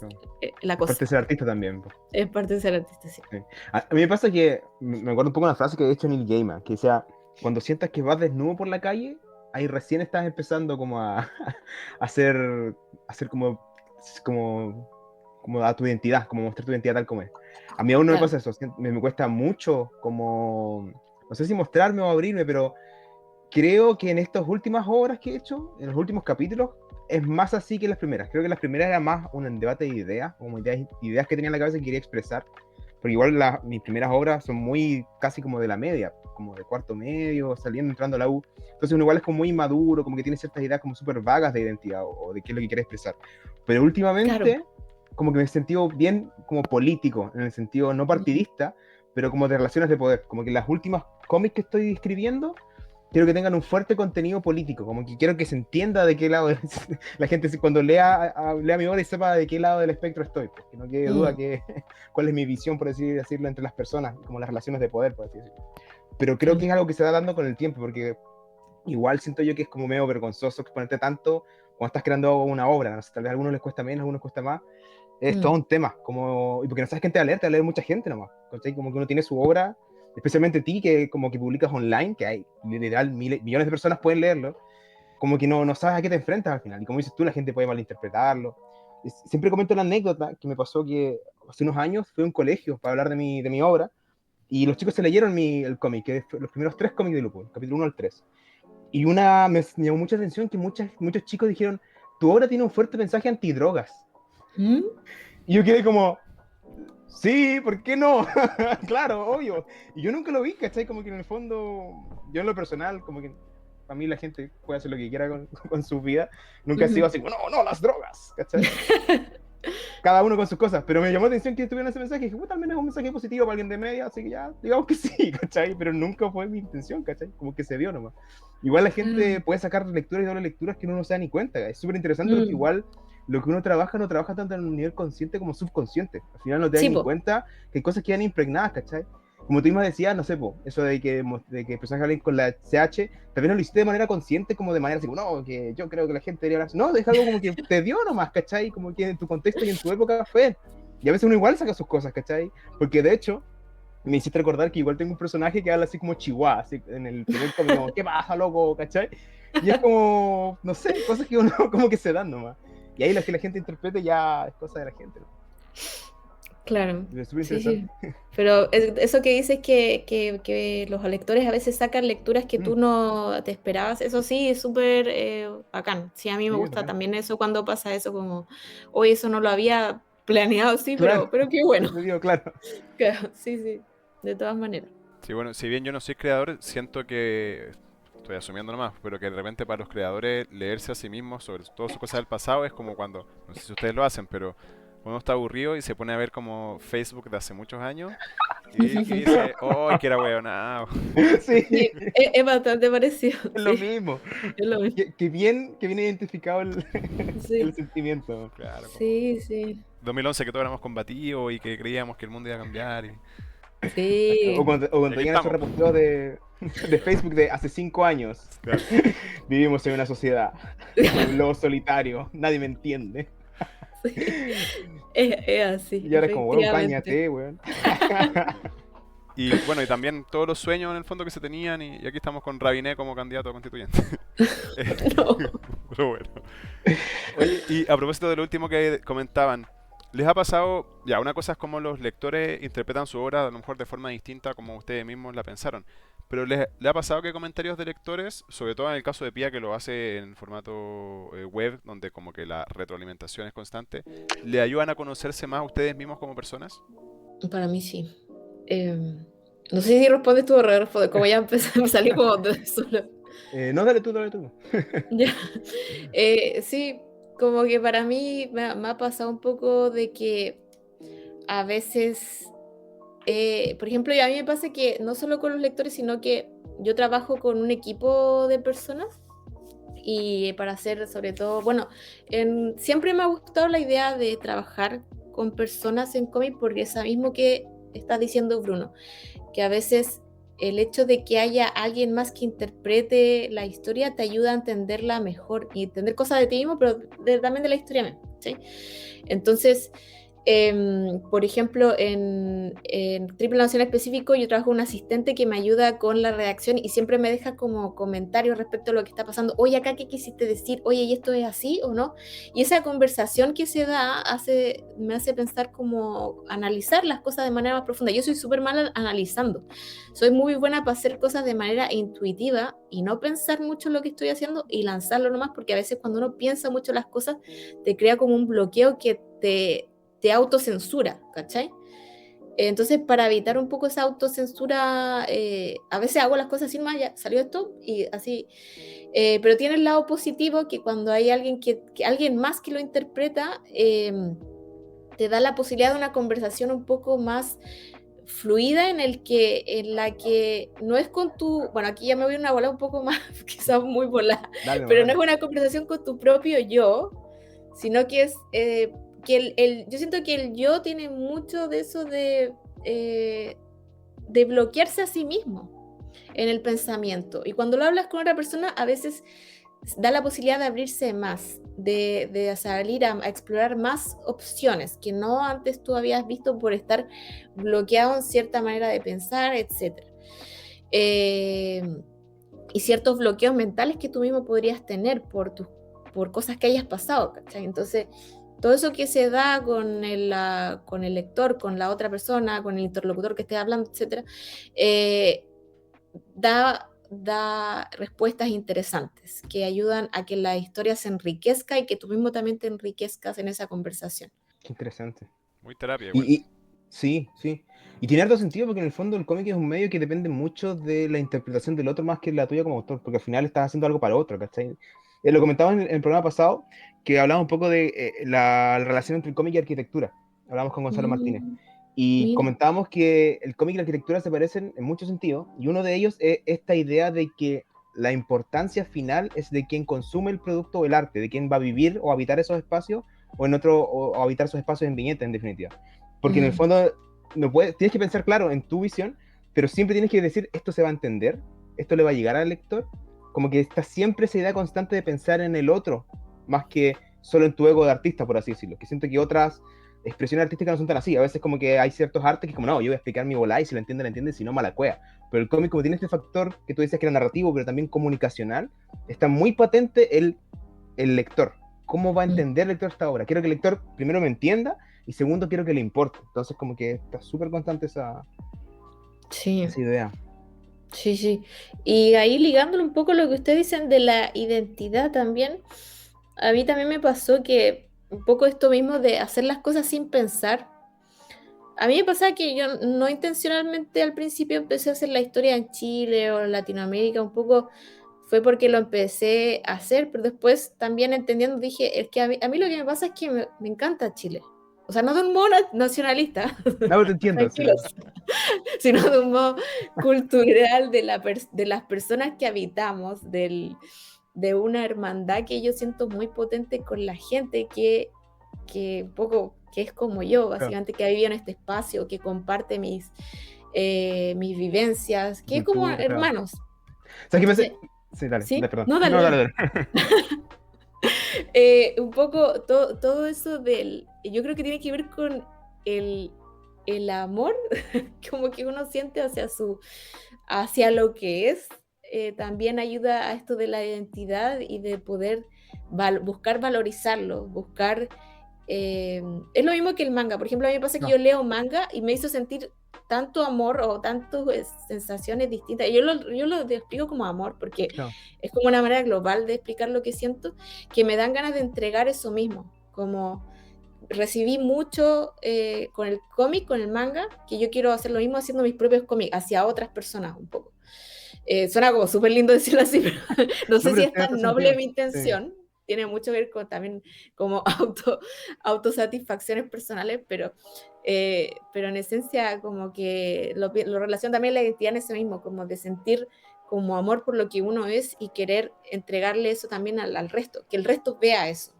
la cosa. Es parte de ser artista también. Es parte de ser artista, sí. Sí. A mí me pasa que, me acuerdo un poco de una frase que he hecho Neil Gaiman, que decía, cuando sientas que vas desnudo por la calle, ahí recién estás empezando como a hacer como a tu identidad, como mostrar tu identidad tal como es. A mí aún no me pasa eso, me cuesta mucho como, no sé si mostrarme o abrirme, pero creo que en estas últimas obras que he hecho, en los últimos capítulos, es más así que las primeras. Creo que las primeras era más un debate de ideas, como ideas que tenía en la cabeza y quería expresar. Porque igual mis primeras obras son muy casi como de la media, como de cuarto medio, saliendo, entrando a la U. Entonces uno igual es como muy maduro, como que tiene ciertas ideas como súper vagas de identidad o de qué es lo que quiere expresar. Pero últimamente, como que me he sentido bien como político, en el sentido no partidista, pero como de relaciones de poder. Como que las últimas cómics que estoy escribiendo, quiero que tengan un fuerte contenido político, como que quiero que se entienda de qué lado la gente cuando lea mi obra y sepa de qué lado del espectro estoy, porque no quede duda cuál es mi visión, por así decirlo, entre las personas, como las relaciones de poder, por así decirlo. Pero creo que es algo que se va dando con el tiempo, porque igual siento yo que es como medio vergonzoso exponerte tanto cuando estás creando una obra, no sé, tal vez a algunos les cuesta menos, a algunos cuesta más, es todo un tema, como, y porque no sabes quién te va a leer mucha gente nomás, ¿cachai? Como que uno tiene su obra, especialmente ti, que como que publicas online, que hay literal millones de personas pueden leerlo, como que no sabes a qué te enfrentas al final, y como dices tú, la gente puede malinterpretarlo. Siempre comento la anécdota que me pasó que hace unos años fui a un colegio para hablar de mi obra, y los chicos se leyeron el cómic, que fue los primeros 3 cómics de Lupin, capítulo 1 al 3. Y me llamó mucha atención que muchos chicos dijeron, tu obra tiene un fuerte mensaje antidrogas. ¿Mm? Y yo quedé como, sí, ¿por qué no? Claro, obvio. Y yo nunca lo vi, ¿cachai? Como que en el fondo, yo en lo personal, como que para mí la gente puede hacer lo que quiera con su vida. Nunca he sido así, no, las drogas, ¿cachai? Cada uno con sus cosas, pero me llamó la atención que estuvieran ese mensaje y dije, bueno, al menos es un mensaje positivo para alguien de media, así que ya, digamos que sí, ¿cachai? Pero nunca fue mi intención, ¿cachai? Como que se dio nomás. Igual la gente puede sacar lecturas y doble lecturas que uno no se da ni cuenta, es súper interesante porque igual lo que uno trabaja no trabaja tanto en un nivel consciente como subconsciente, al final no te das Sí, ni po. cuenta que hay cosas que quedan impregnadas, ¿cachai? Como tú misma decías, no sé, po, eso de que el personaje habla con la CH, tal vez no lo hiciste de manera consciente, como de manera así, como, no, que yo creo que la gente debería hablar. No, es algo como que te dio nomás, ¿cachai? Como que en tu contexto y en tu época fue. Y a veces uno igual saca sus cosas, ¿cachai? Porque de hecho, me hiciste recordar que igual tengo un personaje que habla así como chihuahua, así en el primer cómic, como, ¿qué pasa, loco? ¿Cachai? Y es como, no sé, cosas que uno como que se dan nomás. Y ahí lo que la gente interprete ya es cosa de la gente, ¿no? Claro, Es súper sí, interesante. sí. Pero eso que dices que los lectores a veces sacan lecturas que tú no te esperabas, eso sí, es súper bacán. Sí, a mí me Sí, es gusta bacán. también eso cuando pasa eso, como, hoy eso no lo había planeado, sí, Claro, pero qué bueno. te digo, claro. Claro, sí, sí, de todas maneras. Sí, bueno, si bien yo no soy creador, siento que, estoy asumiendo nomás, pero que de repente para los creadores leerse a sí mismos sobre todo sus cosas del pasado es como cuando, no sé si ustedes lo hacen, pero uno está aburrido y se pone a ver como Facebook de hace muchos años y dice, ¡oh, que era weonado! Sí, Sí, es bastante parecido, es lo sí, mismo. es lo mismo. Que bien identificado el Sí, sentimiento. Claro, como sí, sí, 2011 que todos éramos combativos y que creíamos que el mundo iba a cambiar sí. O y cuando aquí llegan esos estamos. reposteos de Facebook de hace 5 años. Claro. Vivimos en una sociedad. Soy un lobo solitario. Nadie me entiende. Sí, es así, Y ahora es como, weón, efectivamente. cáñate, weón. Y bueno, y también todos los sueños en el fondo que se tenían y aquí estamos con Rabiné como candidato a constituyente. No. Pero bueno. Oye, y a propósito de lo último que comentaban, ¿les ha pasado, ya, una cosa es como los lectores interpretan su obra a lo mejor de forma distinta como ustedes mismos la pensaron, pero ¿le ha pasado que comentarios de lectores, sobre todo en el caso de Pía que lo hace en formato web, donde como que la retroalimentación es constante, le ayudan a conocerse más a ustedes mismos como personas? Para mí sí. No sé si respondes tú o respondes, como ya empecé, me salí como de solo. No, dale tú, dale tú. Ya. Sí, como que para mí me ha pasado un poco de que a veces, por ejemplo, y a mí me pasa que no solo con los lectores, sino que yo trabajo con un equipo de personas y para hacer sobre todo, bueno, siempre me ha gustado la idea de trabajar con personas en cómic porque es lo mismo que está diciendo Bruno, que a veces el hecho de que haya alguien más que interprete la historia te ayuda a entenderla mejor y entender cosas de ti mismo, pero también de la historia misma, ¿sí? Entonces, por ejemplo, en Triple Nación específico, yo trabajo con un asistente que me ayuda con la redacción y siempre me deja como comentarios respecto a lo que está pasando. Oye, acá, ¿qué quisiste decir? Oye, ¿y esto es así o no? Y esa conversación que se da me hace pensar como analizar las cosas de manera más profunda. Yo soy súper mala analizando. Soy muy buena para hacer cosas de manera intuitiva y no pensar mucho en lo que estoy haciendo y lanzarlo nomás, porque a veces cuando uno piensa mucho las cosas, te crea como un bloqueo que te autocensura, ¿cachai? Entonces, para evitar un poco esa autocensura, a veces hago las cosas sin más, ya salió esto y así. Pero tiene el lado positivo que cuando hay alguien alguien más que lo interpreta, te da la posibilidad de una conversación un poco más fluida en la que no es con tu, bueno, aquí ya me voy a una bola un poco más, quizás muy volada, Dale, pero no dale. es una conversación con tu propio yo, sino que es que yo siento que el yo tiene mucho de eso de bloquearse a sí mismo en el pensamiento. Y cuando lo hablas con otra persona, a veces da la posibilidad de abrirse más, de salir a explorar más opciones que no antes tú habías visto por estar bloqueado en cierta manera de pensar, etc. Y ciertos bloqueos mentales que tú mismo podrías tener por cosas que hayas pasado, ¿cachai? Entonces, todo eso que se da con el lector, con la otra persona, con el interlocutor que esté hablando, etc., da respuestas interesantes que ayudan a que la historia se enriquezca y que tú mismo también te enriquezcas en esa conversación. Qué interesante. Muy terapia igual. Y sí, sí. Y tiene harto sentido porque en el fondo el cómic es un medio que depende mucho de la interpretación del otro más que la tuya como autor, porque al final estás haciendo algo para otro, ¿cachai? Lo comentaba en el programa pasado, que hablaba un poco de la relación entre el cómic y arquitectura. Hablamos con Gonzalo Martínez. Y Mira. comentábamos que el cómic y la arquitectura se parecen en muchos sentidos, y uno de ellos es esta idea de que la importancia final es de quien consume el producto o el arte, de quien va a vivir o habitar esos espacios, o en otro, o habitar esos espacios en viñeta, en definitiva. Porque en el fondo tienes que pensar, claro, en tu visión, pero siempre tienes que decir, esto se va a entender, esto le va a llegar al lector, como que está siempre esa idea constante de pensar en el otro, más que solo en tu ego de artista, por así decirlo, que siento que otras expresiones artísticas no son tan así, a veces como que hay ciertos artes que como, no, yo voy a explicar mi bola y si lo entiende, si no, mala cueva, pero el cómic como tiene este factor que tú decías que era narrativo, pero también comunicacional, está muy patente el lector, cómo va a entender el lector esta obra, quiero que el lector primero me entienda, y segundo, quiero que le importe. Entonces, como que está súper constante esa idea. Sí, sí. Y ahí ligándolo un poco a lo que ustedes dicen de la identidad también, a mí también me pasó que un poco esto mismo de hacer las cosas sin pensar. A mí me pasa que yo no intencionalmente al principio empecé a hacer la historia en Chile o en Latinoamérica, un poco fue porque lo empecé a hacer, pero después también entendiendo dije, es que a mí lo que me pasa es que me encanta Chile. O sea, no de un modo nacionalista, No, te entiendo. Sí. tranquilos, sino de un modo cultural de las personas que habitamos, de una hermandad que yo siento muy potente con la gente un poco que es como yo, básicamente, que ha vivido en este espacio, que comparte mis vivencias, que es como Cultura, claro. hermanos. O sea, que me Entonces, hace... Sí, dale, ¿sí? perdón. No, dale, No, dale. dale. Un poco todo eso yo creo que tiene que ver con el amor como que uno siente hacia lo que es, también ayuda a esto de la identidad y de poder buscar valorizarlo, es lo mismo que el manga. Por ejemplo, a mí me pasa que No. yo leo manga y me hizo sentir tanto amor o tantas sensaciones distintas. Yo lo explico como amor porque No. es como una manera global de explicar lo que siento, que me dan ganas de entregar eso mismo, como recibí mucho con el cómic, con el manga, que yo quiero hacer lo mismo haciendo mis propios cómics hacia otras personas un poco. Suena como súper lindo decirlo así, pero no sé si es tan noble mi intención. Sí. Tiene mucho que ver con también como autosatisfacciones personales, pero en esencia como que lo relaciona también la identidad en ese mismo, como de sentir como amor por lo que uno es y querer entregarle eso también al resto, que el resto vea eso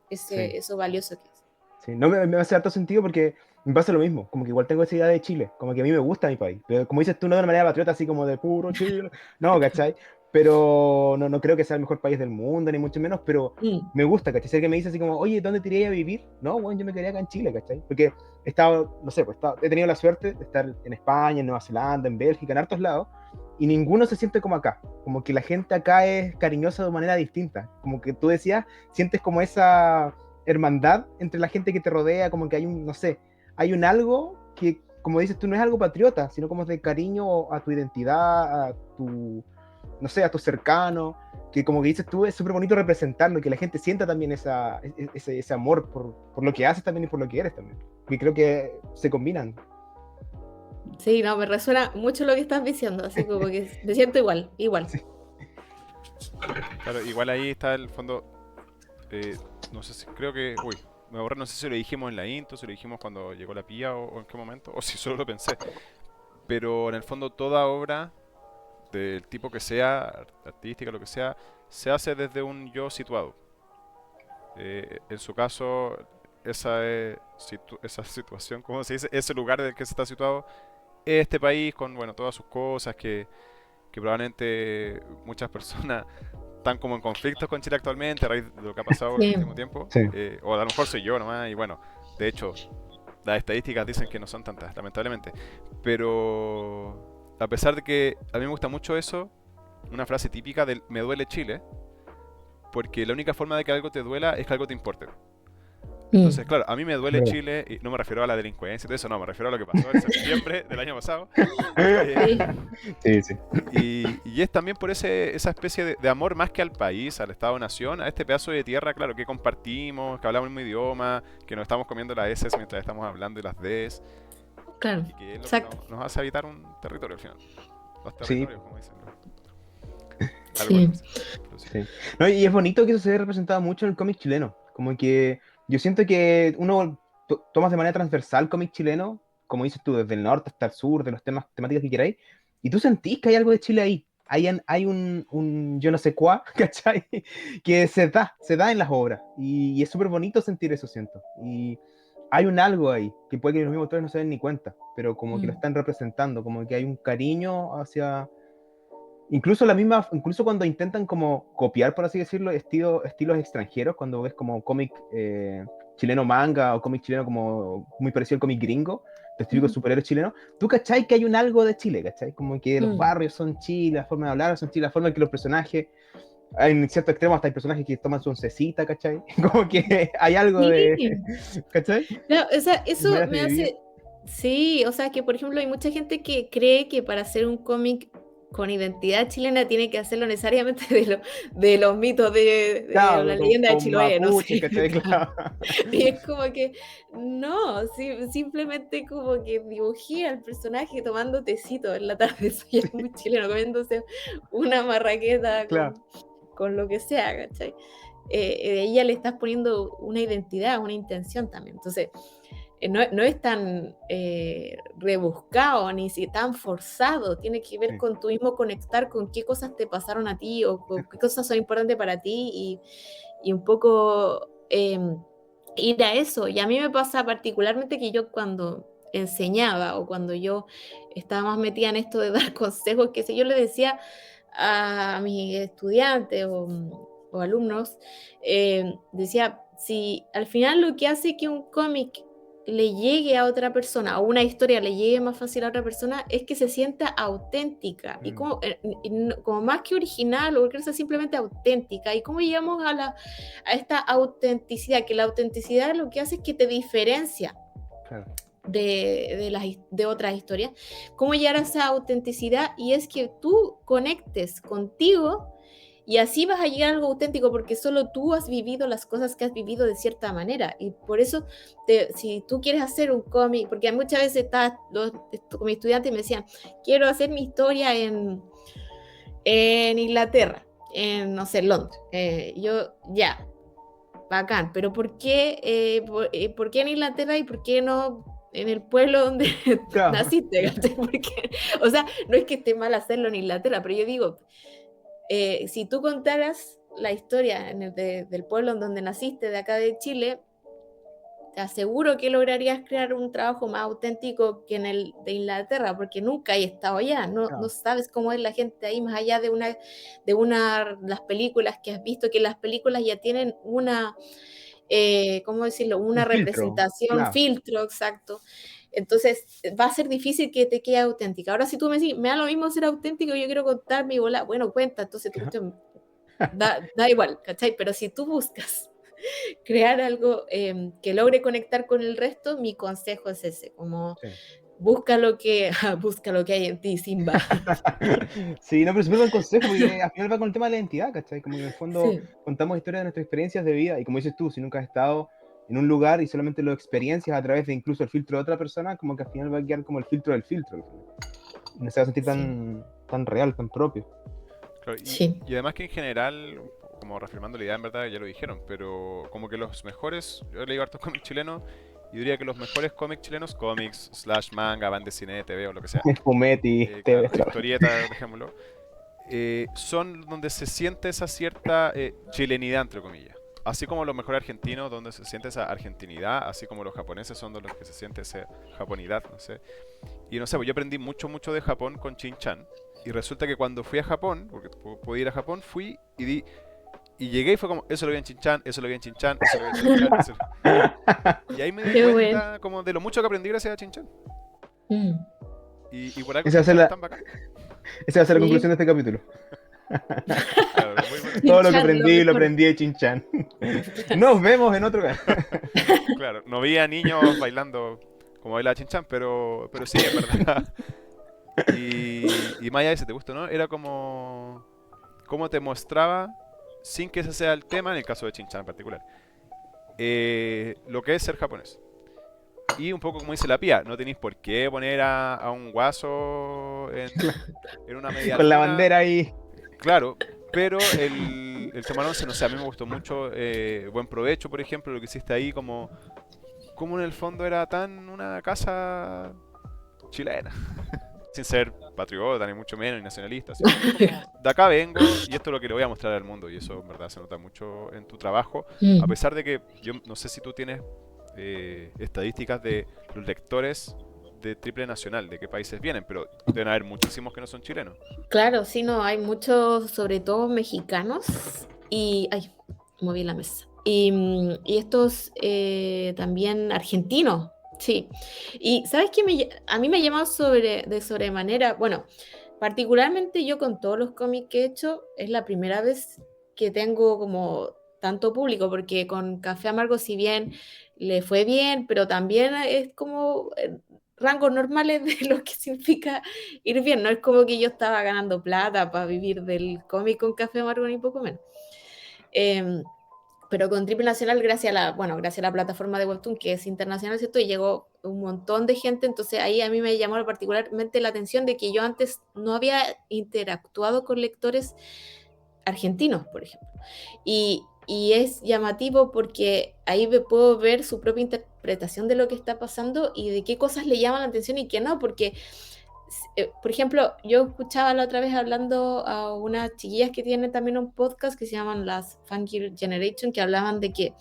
valioso que es. Sí, no me hace harto sentido porque me pasa lo mismo, como que igual tengo esa idea de Chile, como que a mí me gusta mi país, pero como dices tú, no de una manera patriota, así como de puro Chile, no, ¿cachai? Pero no creo que sea el mejor país del mundo, ni mucho menos, pero me gusta, ¿cachai? Si alguien me dice así como, oye, ¿dónde te irías a vivir? No, bueno, yo me quedaría acá en Chile, ¿cachai? Porque he estado, no sé, pues he tenido la suerte de estar en España, en Nueva Zelanda, en Bélgica, en hartos lados, y ninguno se siente como acá, como que la gente acá es cariñosa de manera distinta, como que tú decías, sientes como esa hermandad entre la gente que te rodea, como que hay un, no sé, hay un algo que, como dices tú, no es algo patriota, sino como es de cariño a tu identidad, a tu, no sé, a tu cercano, que como que dices tú, es súper bonito representarlo, que la gente sienta también ese amor por lo que haces también y por lo que eres también, que creo que se combinan. Sí, no, me resuena mucho lo que estás diciendo, así como que me siento igual. Sí. Claro, igual ahí está el fondo, no sé si, creo que, me borré, no sé si lo dijimos en la intro, si lo dijimos cuando llegó la pía o en qué momento, o si solo lo pensé, pero en el fondo toda obra del tipo que sea, artística, lo que sea, se hace desde un yo situado. En su caso, esa situación, ¿cómo se dice? Ese lugar en el que se está situado, este país con, bueno, todas sus cosas que probablemente muchas personas están como en conflictos con Chile actualmente a raíz de lo que ha pasado en el Sí. último tiempo. Sí. O a lo mejor soy yo nomás, y bueno, de hecho, las estadísticas dicen que no son tantas, lamentablemente. Pero a pesar de que a mí me gusta mucho eso, una frase típica del me duele Chile, porque la única forma de que algo te duela es que algo te importe. Entonces, claro, a mí me duele Verdad. Chile, y no me refiero a la delincuencia y todo eso, no, me refiero a lo que pasó en septiembre del año pasado. Eh, Sí. Sí, sí. y es también por esa especie de amor más que al país, al Estado-Nación, a este pedazo de tierra, claro, que compartimos, que hablamos el mismo idioma, que nos estamos comiendo las S mientras estamos hablando y las Ds, Claro, y que es lo que exacto. nos hace habitar un territorio al final. Los Sí, territorios, como dicen. Algo Sí. así. Pero sí. sí. No, y es bonito que eso se ve representado mucho en el cómic chileno. Como que yo siento que uno tomas de manera transversal el cómic chileno, como dices tú, desde el norte hasta el sur, de los temáticas que queráis, y tú sentís que hay algo de Chile ahí. Hay un yo no sé cuá, ¿cachai? Que se da en las obras. Y es súper bonito sentir eso, siento. Y hay un algo ahí, que puede que los mismos autores no se den ni cuenta, pero como que lo Mm. están representando, como que hay un cariño hacia incluso cuando intentan como copiar, por así decirlo, estilos extranjeros, cuando ves como cómic chileno manga o cómic chileno como muy parecido al cómic gringo, de típicos Mm. superhéroes chilenos, tú cachai que hay un algo de Chile, cachai, como que los Mm. barrios son Chile, la forma de hablar son Chile, la forma en que los personajes, en cierto extremo hasta hay personajes que toman su oncecita, cachai, como que hay algo de, Sí. ¿cachai? No, o sea, eso Maneras de me vivir. hace. Sí, o sea, que por ejemplo hay mucha gente que cree que para hacer un cómic con identidad chilena tiene que hacerlo necesariamente de los mitos de la Claro, leyenda de con Chiloé, no mapuche, sé. ¿cachai? Claro. Y es como que, no, simplemente como que dibujé al personaje tomando tecito en la tarde, eso ya es muy chileno, comiéndose una marraqueta Claro. con lo que sea, ¿cachai? De ahí ya le estás poniendo una identidad, una intención también. Entonces, no es tan rebuscado ni si tan forzado, tiene que ver Sí. con tu mismo conectar con qué cosas te pasaron a ti o con qué cosas son importantes para ti y un poco ir a eso. Y a mí me pasa particularmente que yo cuando enseñaba o cuando yo estaba más metida en esto de dar consejos, que si yo le decía a mis estudiantes o alumnos, decía, si al final lo que hace que un cómic le llegue a otra persona o una historia le llegue más fácil a otra persona es que se sienta auténtica y como más que original o que sea simplemente auténtica. ¿Y cómo llegamos a esta autenticidad? Que la autenticidad lo que hace es que te diferencia Claro. de otras historias. ¿Cómo llegar a esa autenticidad? Y es que tú conectes contigo y así vas a llegar a algo auténtico porque solo tú has vivido las cosas que has vivido de cierta manera. Y por eso, si tú quieres hacer un cómic, porque muchas veces con mis estudiantes me decían, quiero hacer mi historia en Inglaterra, en, no sé, Londres. Yo, ya, bacán, pero ¿por qué en Inglaterra y por qué no en el pueblo donde Claro. naciste? ¿Cachai? Porque, o sea, no es que esté mal hacerlo en Inglaterra, pero yo digo, si tú contaras la historia del pueblo en donde naciste, de acá de Chile, te aseguro que lograrías crear un trabajo más auténtico que en el de Inglaterra, porque nunca he estado allá, no Claro. sabes cómo es la gente ahí, más allá las películas que has visto, que las películas ya tienen ¿cómo decirlo? Una Un filtro, representación, claro. filtro, exacto. Entonces va a ser difícil que te quede auténtica. Ahora si tú me decís, me da lo mismo ser auténtico, yo quiero contar mi bola, bueno, cuenta, entonces tu cuestión da igual, ¿cachai? Pero si tú buscas crear algo que logre conectar con el resto, mi consejo es ese, como Sí. busca lo que hay en ti, Simba. Sí, no, pero súper buen consejo, porque al final va con el tema de la identidad, ¿cachai? Como que en el fondo Sí, contamos historias de nuestras experiencias de vida, y como dices tú, si nunca has estado en un lugar y solamente lo experiencias a través de incluso el filtro de otra persona, como que al final va a quedar como el filtro del filtro. Al final. Y no se va a sentir sí, tan real, tan propio. Claro, sí. y además que en general, como reafirmando la idea, en verdad ya lo dijeron, pero como que los mejores, yo he leído hartos cómics chilenos, y diría que los mejores cómics chilenos, cómics, slash manga, banda de cine, TV o lo que sea, Fumetti, claro, claro. historieta, dejémoslo, son donde se siente esa cierta chilenidad, entre comillas. Así como los mejores argentinos, donde se siente esa argentinidad, así como los japoneses son de los que se siente esa japonidad, no sé. Y no sé, pues yo aprendí mucho de Japón con Shin-Chan. Y resulta que cuando fui a Japón, porque pude ir a Japón, fui y llegué y fue como, eso lo vi en Shin-Chan, eso lo vi en Shin-Chan, eso lo vi en Shin-Chan. Y ahí me di Qué bueno. cuenta como de lo mucho que aprendí gracias a Shin-Chan. Mm, Y por algo Esa va a ser Shin-Chan es la, tan bacán. esa va a ser la sí. conclusión de este capítulo. Claro, muy bueno. Todo lo que Chan, lo aprendí, lo mejor. aprendí de Chin-Chan. Nos vemos en otro canal. Claro, no vi a niños bailando como baila Shin-Chan, pero sí, es verdad. Y más allá de si te gusta o no, era como cómo te mostraba, sin que ese sea el tema, en el caso de Shin-Chan en particular, lo que es ser japonés. Y un poco como dice la Pía, no tenéis por qué poner a un guaso en una media Con la luna, bandera ahí. claro, pero el tema 11, no sé, a mí me gustó mucho, Buen Provecho, por ejemplo, lo que hiciste ahí, como en el fondo era tan una casa chilena, sin ser patriota, ni mucho menos, ni nacionalista, simplemente como de acá vengo y esto es lo que le voy a mostrar al mundo, y eso en verdad se nota mucho en tu trabajo, a Mm, pesar de que yo no sé si tú tienes estadísticas de los lectores de Triple Nacional, de qué países vienen, pero deben haber muchísimos que no son chilenos. claro, sí, no, hay muchos, sobre todo mexicanos, y, ay, moví la mesa, y estos también argentinos, sí. Y ¿sabes qué? A mí me ha llamado de sobremanera, bueno, particularmente yo con todos los cómics que he hecho, es la primera vez que tengo como tanto público, porque con Café Amargo, si bien le fue bien, pero también es como rangos normales de lo que significa ir bien. No es como que yo estaba ganando plata para vivir del cómic con Café Amargo, ni poco menos. Eh, pero con Triple Nacional, gracias a la plataforma de Webtoon, que es internacional, ¿cierto? Y llegó un montón de gente, entonces ahí a mí me llamó particularmente la atención de que yo antes no había interactuado con lectores argentinos, por ejemplo. Y es llamativo porque ahí puedo ver su propia interpretación de lo que está pasando y de qué cosas le llaman la atención y qué no, porque por ejemplo, yo escuchaba la otra vez hablando a unas chiquillas que tienen también un podcast que se llaman las Funky Generation, que hablaban de que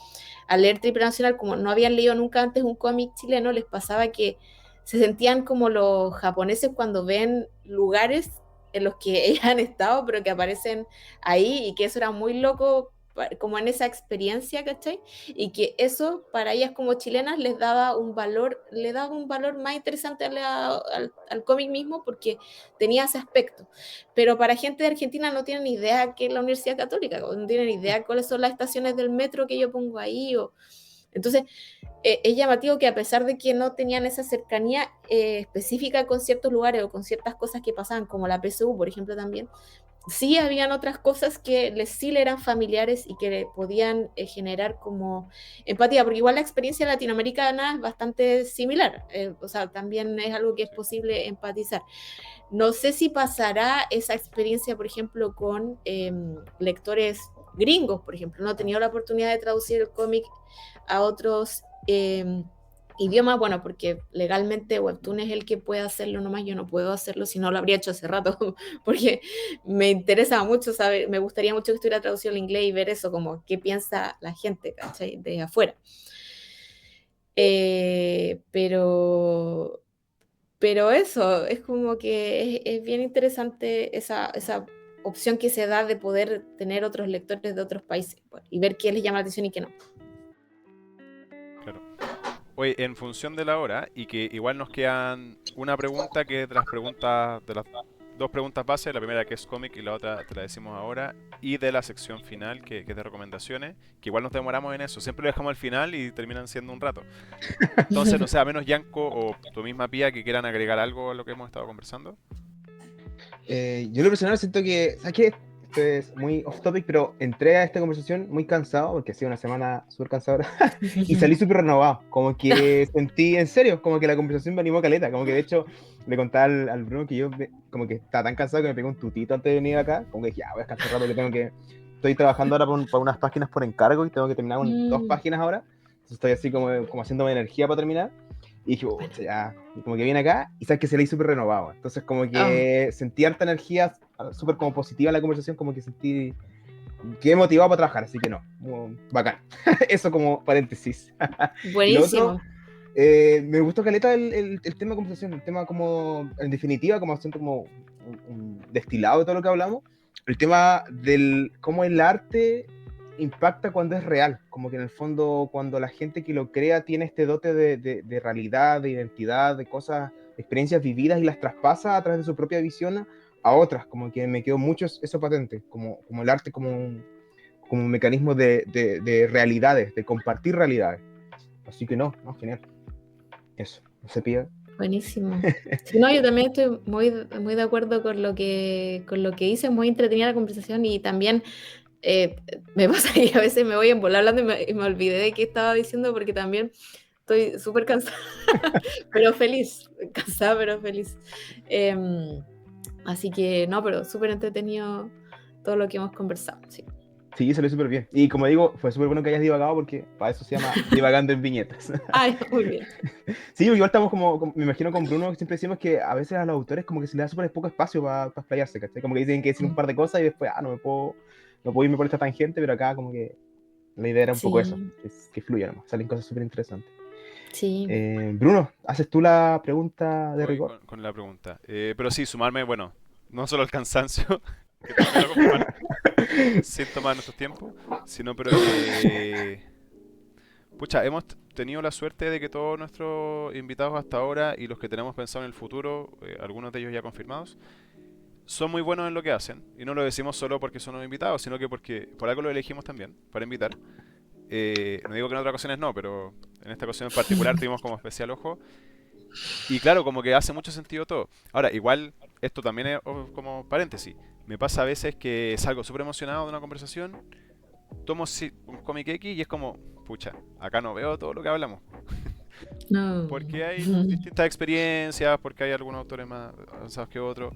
al leer Triple Nacional, como no habían leído nunca antes un cómic chileno, les pasaba que se sentían como los japoneses cuando ven lugares en los que ellas han estado, pero que aparecen ahí y que eso era muy loco como en esa experiencia, ¿cachai? Y que eso para ellas como chilenas les daba un valor, le daba un valor más interesante al cómic mismo porque tenía ese aspecto. Pero para gente de Argentina no tienen idea que es la Universidad Católica, no tienen idea cuáles son las estaciones del metro que yo pongo ahí. Entonces, es llamativo que a pesar de que no tenían esa cercanía específica con ciertos lugares o con ciertas cosas que pasaban, como la PSU, por ejemplo, también, sí habían otras cosas que sí le eran familiares y que le podían generar como empatía, porque igual la experiencia latinoamericana es bastante similar, o sea, también es algo que es posible empatizar. No sé si pasará esa experiencia, por ejemplo, con lectores gringos, por ejemplo. No he tenido la oportunidad de traducir el cómic a otros idiomas, bueno, porque legalmente Webtoon es el que puede hacerlo nomás, yo no puedo hacerlo, si no lo habría hecho hace rato, porque me interesa mucho saber, me gustaría mucho que estuviera traducido al inglés y ver eso, como qué piensa la gente, ¿cachai? De afuera. Pero eso, es como que es bien interesante esa opción que se da de poder tener otros lectores de otros países y ver qué les llama la atención y qué no. Claro. Oye, en función de la hora, y que igual nos quedan una pregunta que es de las preguntas, de las dos preguntas base, la primera que es cómic y la otra te la decimos ahora, y de la sección final que es de recomendaciones, que igual nos demoramos en eso, siempre lo dejamos al final y terminan siendo un rato. Entonces, no sé, a menos Yanko o tu misma Pía que quieran agregar algo a lo que hemos estado conversando. Yo lo personal siento que, ¿sabes qué? Esto es muy off topic, pero entré a esta conversación muy cansado, porque ha sido una semana súper cansadora, y salí súper renovado, como que sentí, en serio, como que la conversación me animó caleta, como que de hecho le contaba al Bruno que yo como que estaba tan cansado que me pegué un tutito antes de venir acá, como que dije, ya voy a descansar rato, estoy trabajando ahora por unas páginas por encargo y tengo que terminar dos páginas ahora, entonces estoy así como haciéndome energía para terminar. Y dije, ya, y como que viene acá y sabes que se leí súper renovado. Entonces como que sentí harta energía, súper como positiva en la conversación, como que sentí que he motivado para trabajar, así que no, bacán. Eso como paréntesis. Y lo otro, Buenísimo. Me gustó caleta el tema de conversación, el tema como, en definitiva, como haciendo como un destilado de todo lo que hablamos, el tema del cómo el arte impacta cuando es real, como que en el fondo cuando la gente que lo crea tiene este dote de realidad, de identidad, de cosas, de experiencias vividas y las traspasa a través de su propia visión a otras, como que me quedó mucho eso patente, como el arte como un mecanismo de realidades, de compartir realidades. Así que no, genial. Eso, no se pida. Buenísimo. Sí, no, yo también estoy muy de acuerdo con lo que dices, muy entretenida la conversación y también me pasa que a veces me voy a embolar hablando y me olvidé de qué estaba diciendo porque también estoy súper cansada, pero feliz, cansada pero feliz. Así que no, pero súper entretenido todo lo que hemos conversado, sí. Sí, salió súper bien. Y como digo, fue súper bueno que hayas divagado porque para eso se llama divagando en viñetas. Ay, muy bien. Sí, igual estamos me imagino con Bruno, que siempre decimos que a veces a los autores como que se les da súper poco espacio para explayarse, ¿cachai? Como que dicen que decir un par de cosas y después, no puedo irme por esta tangente, pero acá como que la idea era un poco eso, Sí, que fluya nomás, salen cosas súper interesantes. sí. Bruno, ¿haces tú la pregunta de Voy rigor? con la pregunta. Pero sí, sumarme, bueno, no solo el cansancio, que también lo comparto, sin tomar nuestro tiempo, sino pero que, pucha, hemos tenido la suerte de que todos nuestros invitados hasta ahora y los que tenemos pensado en el futuro, algunos de ellos ya confirmados, son muy buenos en lo que hacen. Y no lo decimos solo porque son los invitados, sino que porque por algo lo elegimos también, para invitar. No digo que en otras ocasiones no, pero en esta ocasión en particular tuvimos como especial ojo. Y claro, como que hace mucho sentido todo. Ahora, igual, esto también es como paréntesis. Me pasa a veces que salgo súper emocionado de una conversación, tomo un cómic X y es como, pucha, acá no veo todo lo que hablamos. No. Porque hay distintas experiencias, porque hay algunos autores más avanzados que otros.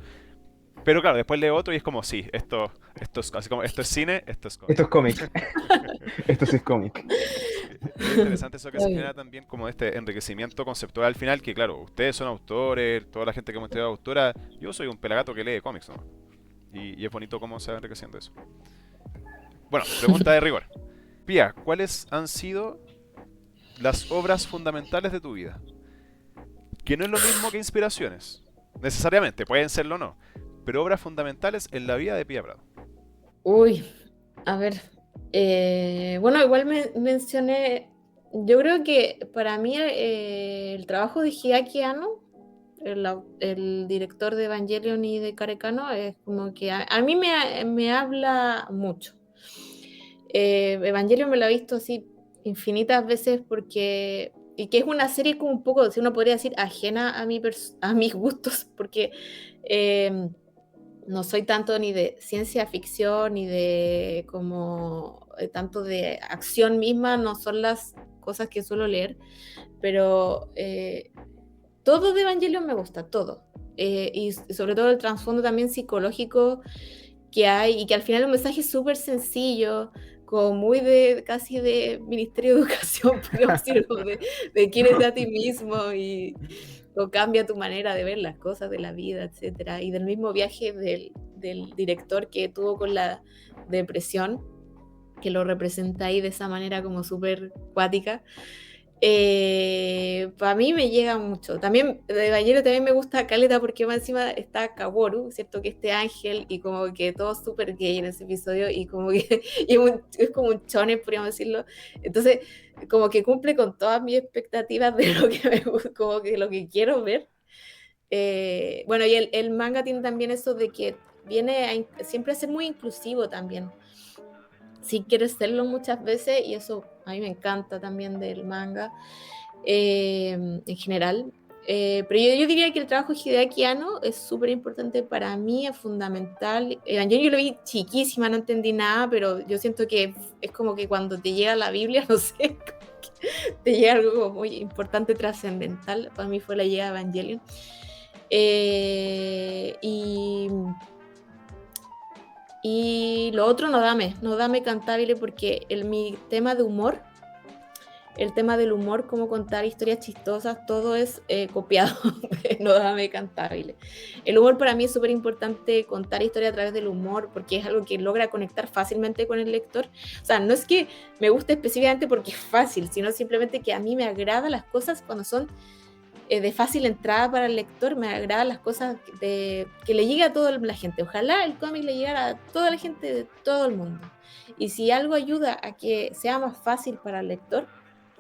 Pero claro, después leo otro y es como, sí, esto es así como, esto es cine, esto es cómic. Esto es cómic. Esto sí es cómic. Sí, es interesante eso que Está se bien. genera también como este enriquecimiento conceptual al final, que claro, ustedes son autores, toda la gente que hemos estudiado autora, yo soy un pelagato que lee cómics, ¿no? Y es bonito cómo se va enriqueciendo eso. Bueno, pregunta de rigor. Pía, ¿cuáles han sido las obras fundamentales de tu vida? Que no es lo mismo que inspiraciones, necesariamente, pueden serlo o no, pero obras fundamentales en la vida de Pía Prado. Uy, a ver. Bueno, igual mencioné, yo creo que para mí el trabajo de Hideaki Anno, el director de Evangelion y de Karekano, es como que a mí me habla mucho. Evangelion me lo he visto así infinitas veces porque, y que es una serie como un poco, si uno podría decir, ajena a mis gustos, porque no soy tanto ni de ciencia ficción ni de como tanto de acción misma, no son las cosas que suelo leer, pero todo de Evangelion me gusta, todo. Y sobre todo el trasfondo también psicológico que hay y que al final un mensaje súper sencillo, como muy de casi de Ministerio de Educación, podríamos decir, como de quiérete a ti mismo y o cambia tu manera de ver las cosas de la vida, etcétera. Y del mismo viaje del director que tuvo con la depresión, que lo representa ahí de esa manera como súper cuática. Para mí me llega mucho. También de Evangelion también me gusta Caleta porque más encima está Kaworu, ¿cierto? Que este ángel y como que todo súper gay en ese episodio y como que y es como un chones, podríamos decirlo. Entonces, como que cumple con todas mis expectativas de lo que me gusta, como que lo que quiero ver. Bueno, y el manga tiene también eso de que viene siempre a ser muy inclusivo también. Si quieres serlo muchas veces, y eso a mí me encanta también del manga en general. Pero yo diría que el trabajo de Hideaki Anno es súper importante para mí, es fundamental. Evangelion yo lo vi chiquísima, no entendí nada, pero yo siento que es como que cuando te llega la Biblia, no sé, te llega algo muy importante, trascendental. Para mí fue la llegada de Evangelion. Eh, y, y lo otro, no dame Cantabile, porque mi tema de humor el tema del humor, cómo contar historias chistosas, todo es copiado de Nodame Cantabile. El humor para mí es súper importante, contar historias a través del humor, porque es algo que logra conectar fácilmente con el lector. O sea, no es que me guste específicamente porque es fácil, sino simplemente que a mí me agradan las cosas cuando son de fácil entrada para el lector, me agradan las cosas que le llegue a toda la gente. Ojalá el cómic le llegara a toda la gente de todo el mundo. Y si algo ayuda a que sea más fácil para el lector,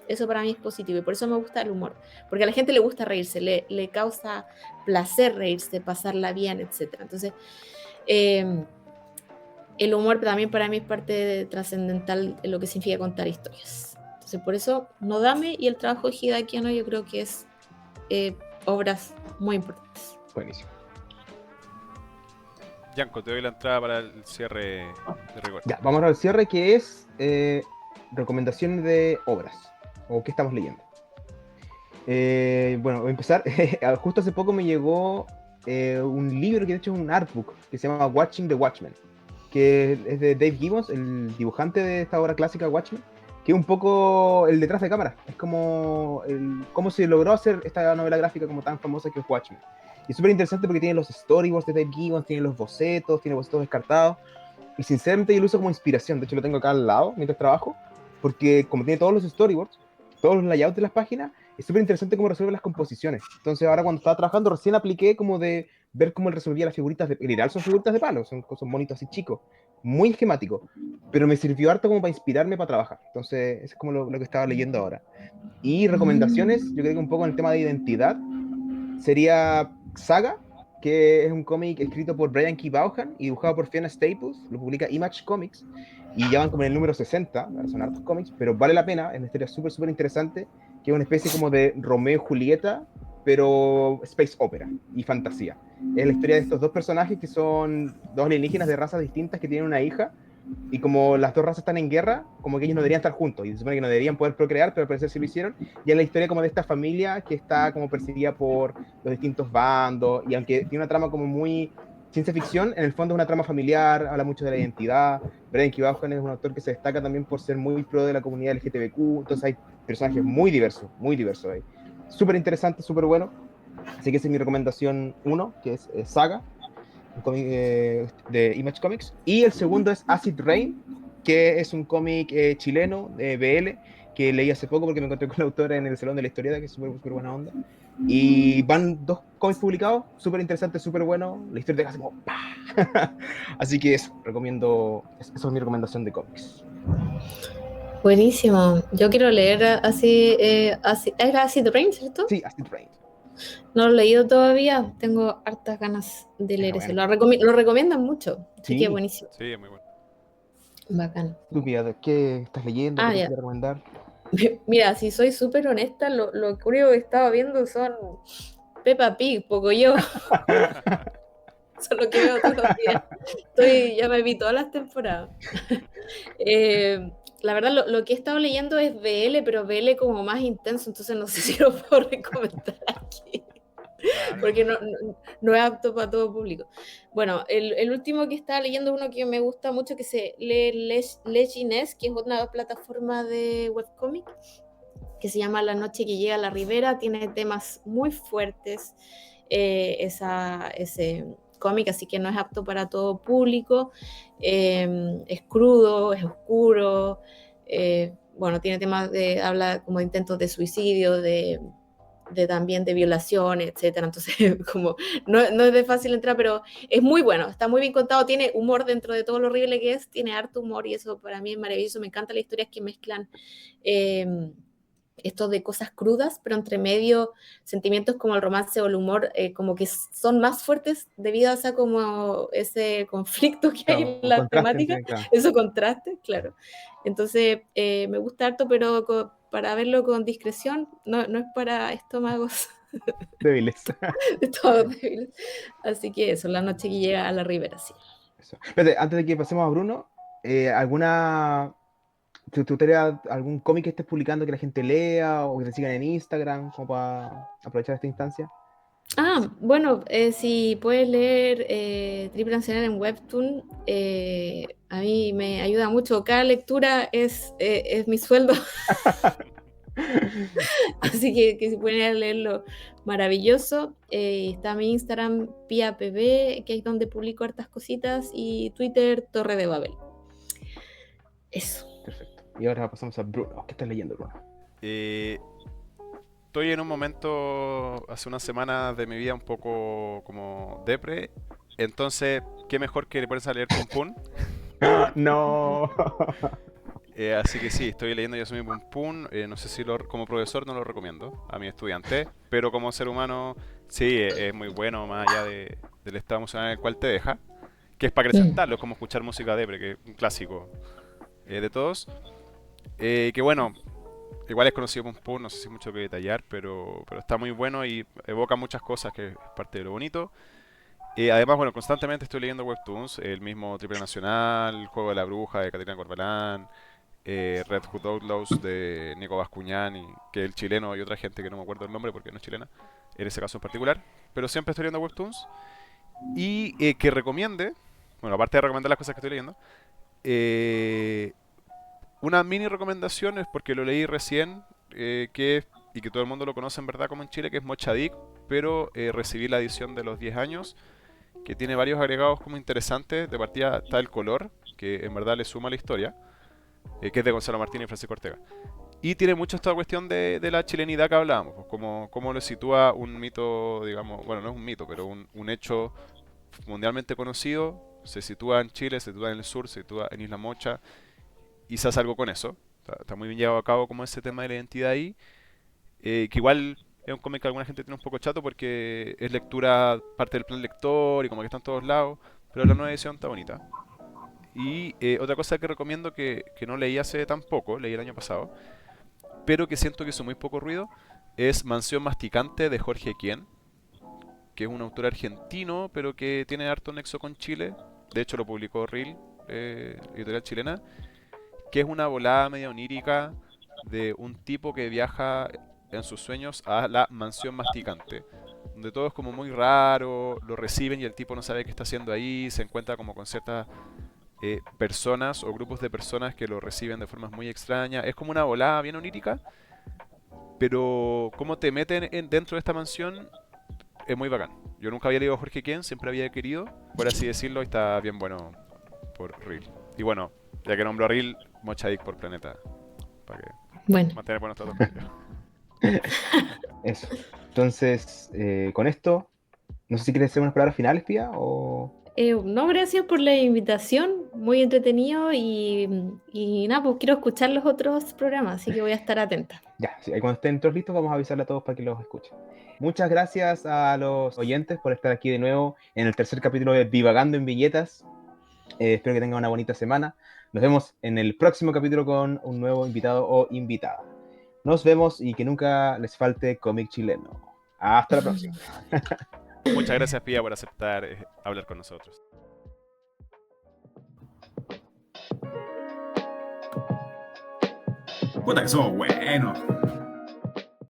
eso para mí es positivo y por eso me gusta el humor, porque a la gente le gusta reírse, le causa placer reírse, pasarla bien, etc. Entonces, el humor también para mí es parte trascendental de lo que significa contar historias. Entonces, por eso Nodame y el trabajo de Hideaki Anno yo creo que es obras muy importantes. Buenísimo. Yanko, te doy la entrada para el cierre de rigor. Ya, vamos al cierre, que es recomendaciones de obras, o qué estamos leyendo. Bueno, voy a empezar. Justo hace poco me llegó un libro que de hecho es un artbook, que se llama Watching the Watchmen, que es de Dave Gibbons, el dibujante de esta obra clásica Watchmen, que es un poco el detrás de cámara. Es como cómo se logró hacer esta novela gráfica como tan famosa que es Watchmen. Y es súper interesante porque tiene los storyboards de Dave Gibbons, tiene los bocetos, tiene bocetos descartados. Y sinceramente yo lo uso como inspiración. De hecho lo tengo acá al lado mientras trabajo, porque como tiene todos los storyboards, todos los layouts de las páginas, es súper interesante cómo resuelve las composiciones. Entonces ahora cuando estaba trabajando recién apliqué como de ver cómo él resolvía las figuritas en general son figuritas de palo, son monitos así chicos, muy esquemáticos, pero me sirvió harto como para inspirarme para trabajar. Entonces eso es como lo que estaba leyendo ahora. Y recomendaciones, yo creo que un poco en el tema de identidad, sería Saga, que es un cómic escrito por Brian K. Vaughan y dibujado por Fiona Staples, lo publica Image Comics, y ya van como en el número 60, son hartos cómics, pero vale la pena, es una historia súper, súper interesante, que es una especie como de Romeo y Julieta, pero space opera y fantasía. Es la historia de estos dos personajes que son dos alienígenas de razas distintas que tienen una hija, y como las dos razas están en guerra, como que ellos no deberían estar juntos, y se supone que no deberían poder procrear, pero al parecer sí lo hicieron, y es la historia como de esta familia que está como perseguida por los distintos bandos, y aunque tiene una trama como muy ciencia ficción, en el fondo es una trama familiar, habla mucho de la identidad. Brian K. Vaughan es un autor que se destaca también por ser muy pro de la comunidad LGTBQ, entonces hay personajes muy diversos ahí. Súper interesante, súper bueno, así que esa es mi recomendación 1, que es Saga, un cómic de Image Comics, y el segundo es Acid Rain, que es un cómic chileno de BL, que leí hace poco porque me encontré con la autora en el Salón de la Historieta, que es súper buena onda, y van 2 cómics publicados, súper interesante, súper bueno, la historia te hace como ¡pah! Así que eso, recomiendo, eso es mi recomendación de cómics. Buenísimo. Yo quiero leer ¿era Acid Rain, cierto? Sí, Acid Rain. No lo he leído todavía, tengo hartas ganas de leer ese. Bueno. Lo recomiendan mucho, así Sí. que buenísimo. Sí, es muy bueno. Bacán. ¿Tú, Pia, qué estás leyendo? ¿Qué te ya. quiero recomendar? Mira, si soy súper honesta, lo único que estaba viendo son Peppa Pig, Pocoyo. Eso es lo que veo todos los días. Ya me vi todas las temporadas. La verdad, lo que he estado leyendo es BL, pero BL como más intenso, entonces no sé si lo puedo recomendar aquí. Porque no es apto para todo público. Bueno, el último que estaba leyendo es uno que me gusta mucho, que se lee Legines, que es una plataforma de webcomic, que se llama La noche que llega a la ribera. Tiene temas muy fuertes, ese cómic, así que no es apto para todo público. Es crudo, es oscuro. Bueno, tiene temas habla como de intentos de suicidio, también de violaciones, etcétera. Entonces, como no es de fácil entrar, pero es muy bueno, está muy bien contado, tiene humor dentro de todo lo horrible que es, tiene harto humor y eso para mí es maravilloso. Me encantan las historias que mezclan esto de cosas crudas, pero entre medio sentimientos como el romance o el humor, como que son más fuertes debido a ese conflicto que hay en la temática, claro. Eso contraste, claro. Entonces, me gusta harto, pero para verlo con discreción, no es para estómagos débiles. Estómagos débiles. Así que eso, La noche que llega a la ribera, sí. Eso. Espérate, antes de que pasemos a Bruno, ¿te gustaría algún cómic que estés publicando que la gente lea o que te sigan en Instagram, como para aprovechar esta instancia? Bueno, si puedes leer Triple Nacional en Webtoon, a mí me ayuda mucho. Cada lectura es mi sueldo. Así que si pueden ir a leerlo, maravilloso. Está mi Instagram, PiaPB, que es donde publico hartas cositas, y Twitter, Torre de Babel. Eso. Perfecto. Y ahora pasamos a Bruno. ¿Qué estás leyendo, Bruno? Eh, Estoy en un momento, hace unas semanas de mi vida un poco como depre, entonces, ¿qué mejor que ponerse a leer Pum Pum? No. Así que sí, estoy leyendo Yo soy mi Pum Pum, no sé si como profesor no lo recomiendo a mi estudiante, pero como ser humano sí, es muy bueno más allá del estado emocional en el cual te deja, que es para acrecentarlo, es como escuchar música depre, que es un clásico de todos. Que bueno, igual es conocido Pum Pum, no sé si hay mucho que detallar, pero está muy bueno y evoca muchas cosas que es parte de lo bonito. Además, bueno, constantemente estoy leyendo webtoons, el mismo Triple Nacional, El Juego de la Bruja de Caterina Corbalán, Red Hood Outlaws de Nico Bascuñán, que es el chileno y otra gente que no me acuerdo el nombre porque no es chilena, en ese caso en particular. Pero siempre estoy leyendo webtoons. Y que recomiende, bueno, aparte de recomendar las cosas que estoy leyendo, eh, una mini recomendación es porque lo leí recién, y que todo el mundo lo conoce en verdad como en Chile, que es Mochadic, pero recibí la edición de los 10 años, que tiene varios agregados como interesantes. De partida está el color, que en verdad le suma a la historia, que es de Gonzalo Martínez y Francisco Ortega. Y tiene mucho esta cuestión de la chilenidad que hablábamos, pues cómo lo sitúa un mito, digamos, bueno, no es un mito, pero un hecho mundialmente conocido, se sitúa en Chile, se sitúa en el sur, se sitúa en Isla Mocha, y se hace algo con eso. Está muy bien llevado a cabo como ese tema de la identidad ahí, que igual es un cómic que alguna gente tiene un poco chato porque es lectura parte del plan lector y como que está en todos lados, pero la nueva edición está bonita. Y otra cosa que recomiendo que no leí hace tan poco, leí el año pasado, pero que siento que hizo muy poco ruido, es Mansión Masticante de Jorge Quien, que es un autor argentino, pero que tiene harto nexo con Chile. De hecho lo publicó Reel, editorial chilena, que es una volada media onírica de un tipo que viaja en sus sueños a la mansión masticante, donde todo es como muy raro, lo reciben y el tipo no sabe qué está haciendo ahí, se encuentra como con ciertas personas o grupos de personas que lo reciben de formas muy extrañas. Es como una volada bien onírica, pero cómo te meten dentro de esta mansión es muy bacán. Yo nunca había leído a Jorge Ken, siempre había querido, por así decirlo, y está bien bueno por Reel. Y bueno, ya que nombro a Reel, Mochadic por Planeta, para que Bueno, mantener buenos tratos con ellos. Eso. Entonces, con esto, no sé si quieres hacer unas palabras finales, Pía, o... no, gracias por la invitación, muy entretenido y nada, pues quiero escuchar los otros programas, así que voy a estar atenta. Ya, sí, ahí cuando estén todos listos vamos a avisarle a todos para que los escuchen. Muchas gracias a los oyentes por estar aquí de nuevo en el tercer capítulo de Divagando en Villetas. Espero que tengan una bonita semana. Nos vemos en el próximo capítulo con un nuevo invitado o invitada. Nos vemos y que nunca les falte cómic chileno. Hasta la próxima. Muchas gracias, Pía, por aceptar hablar con nosotros. Puta que somos buenos.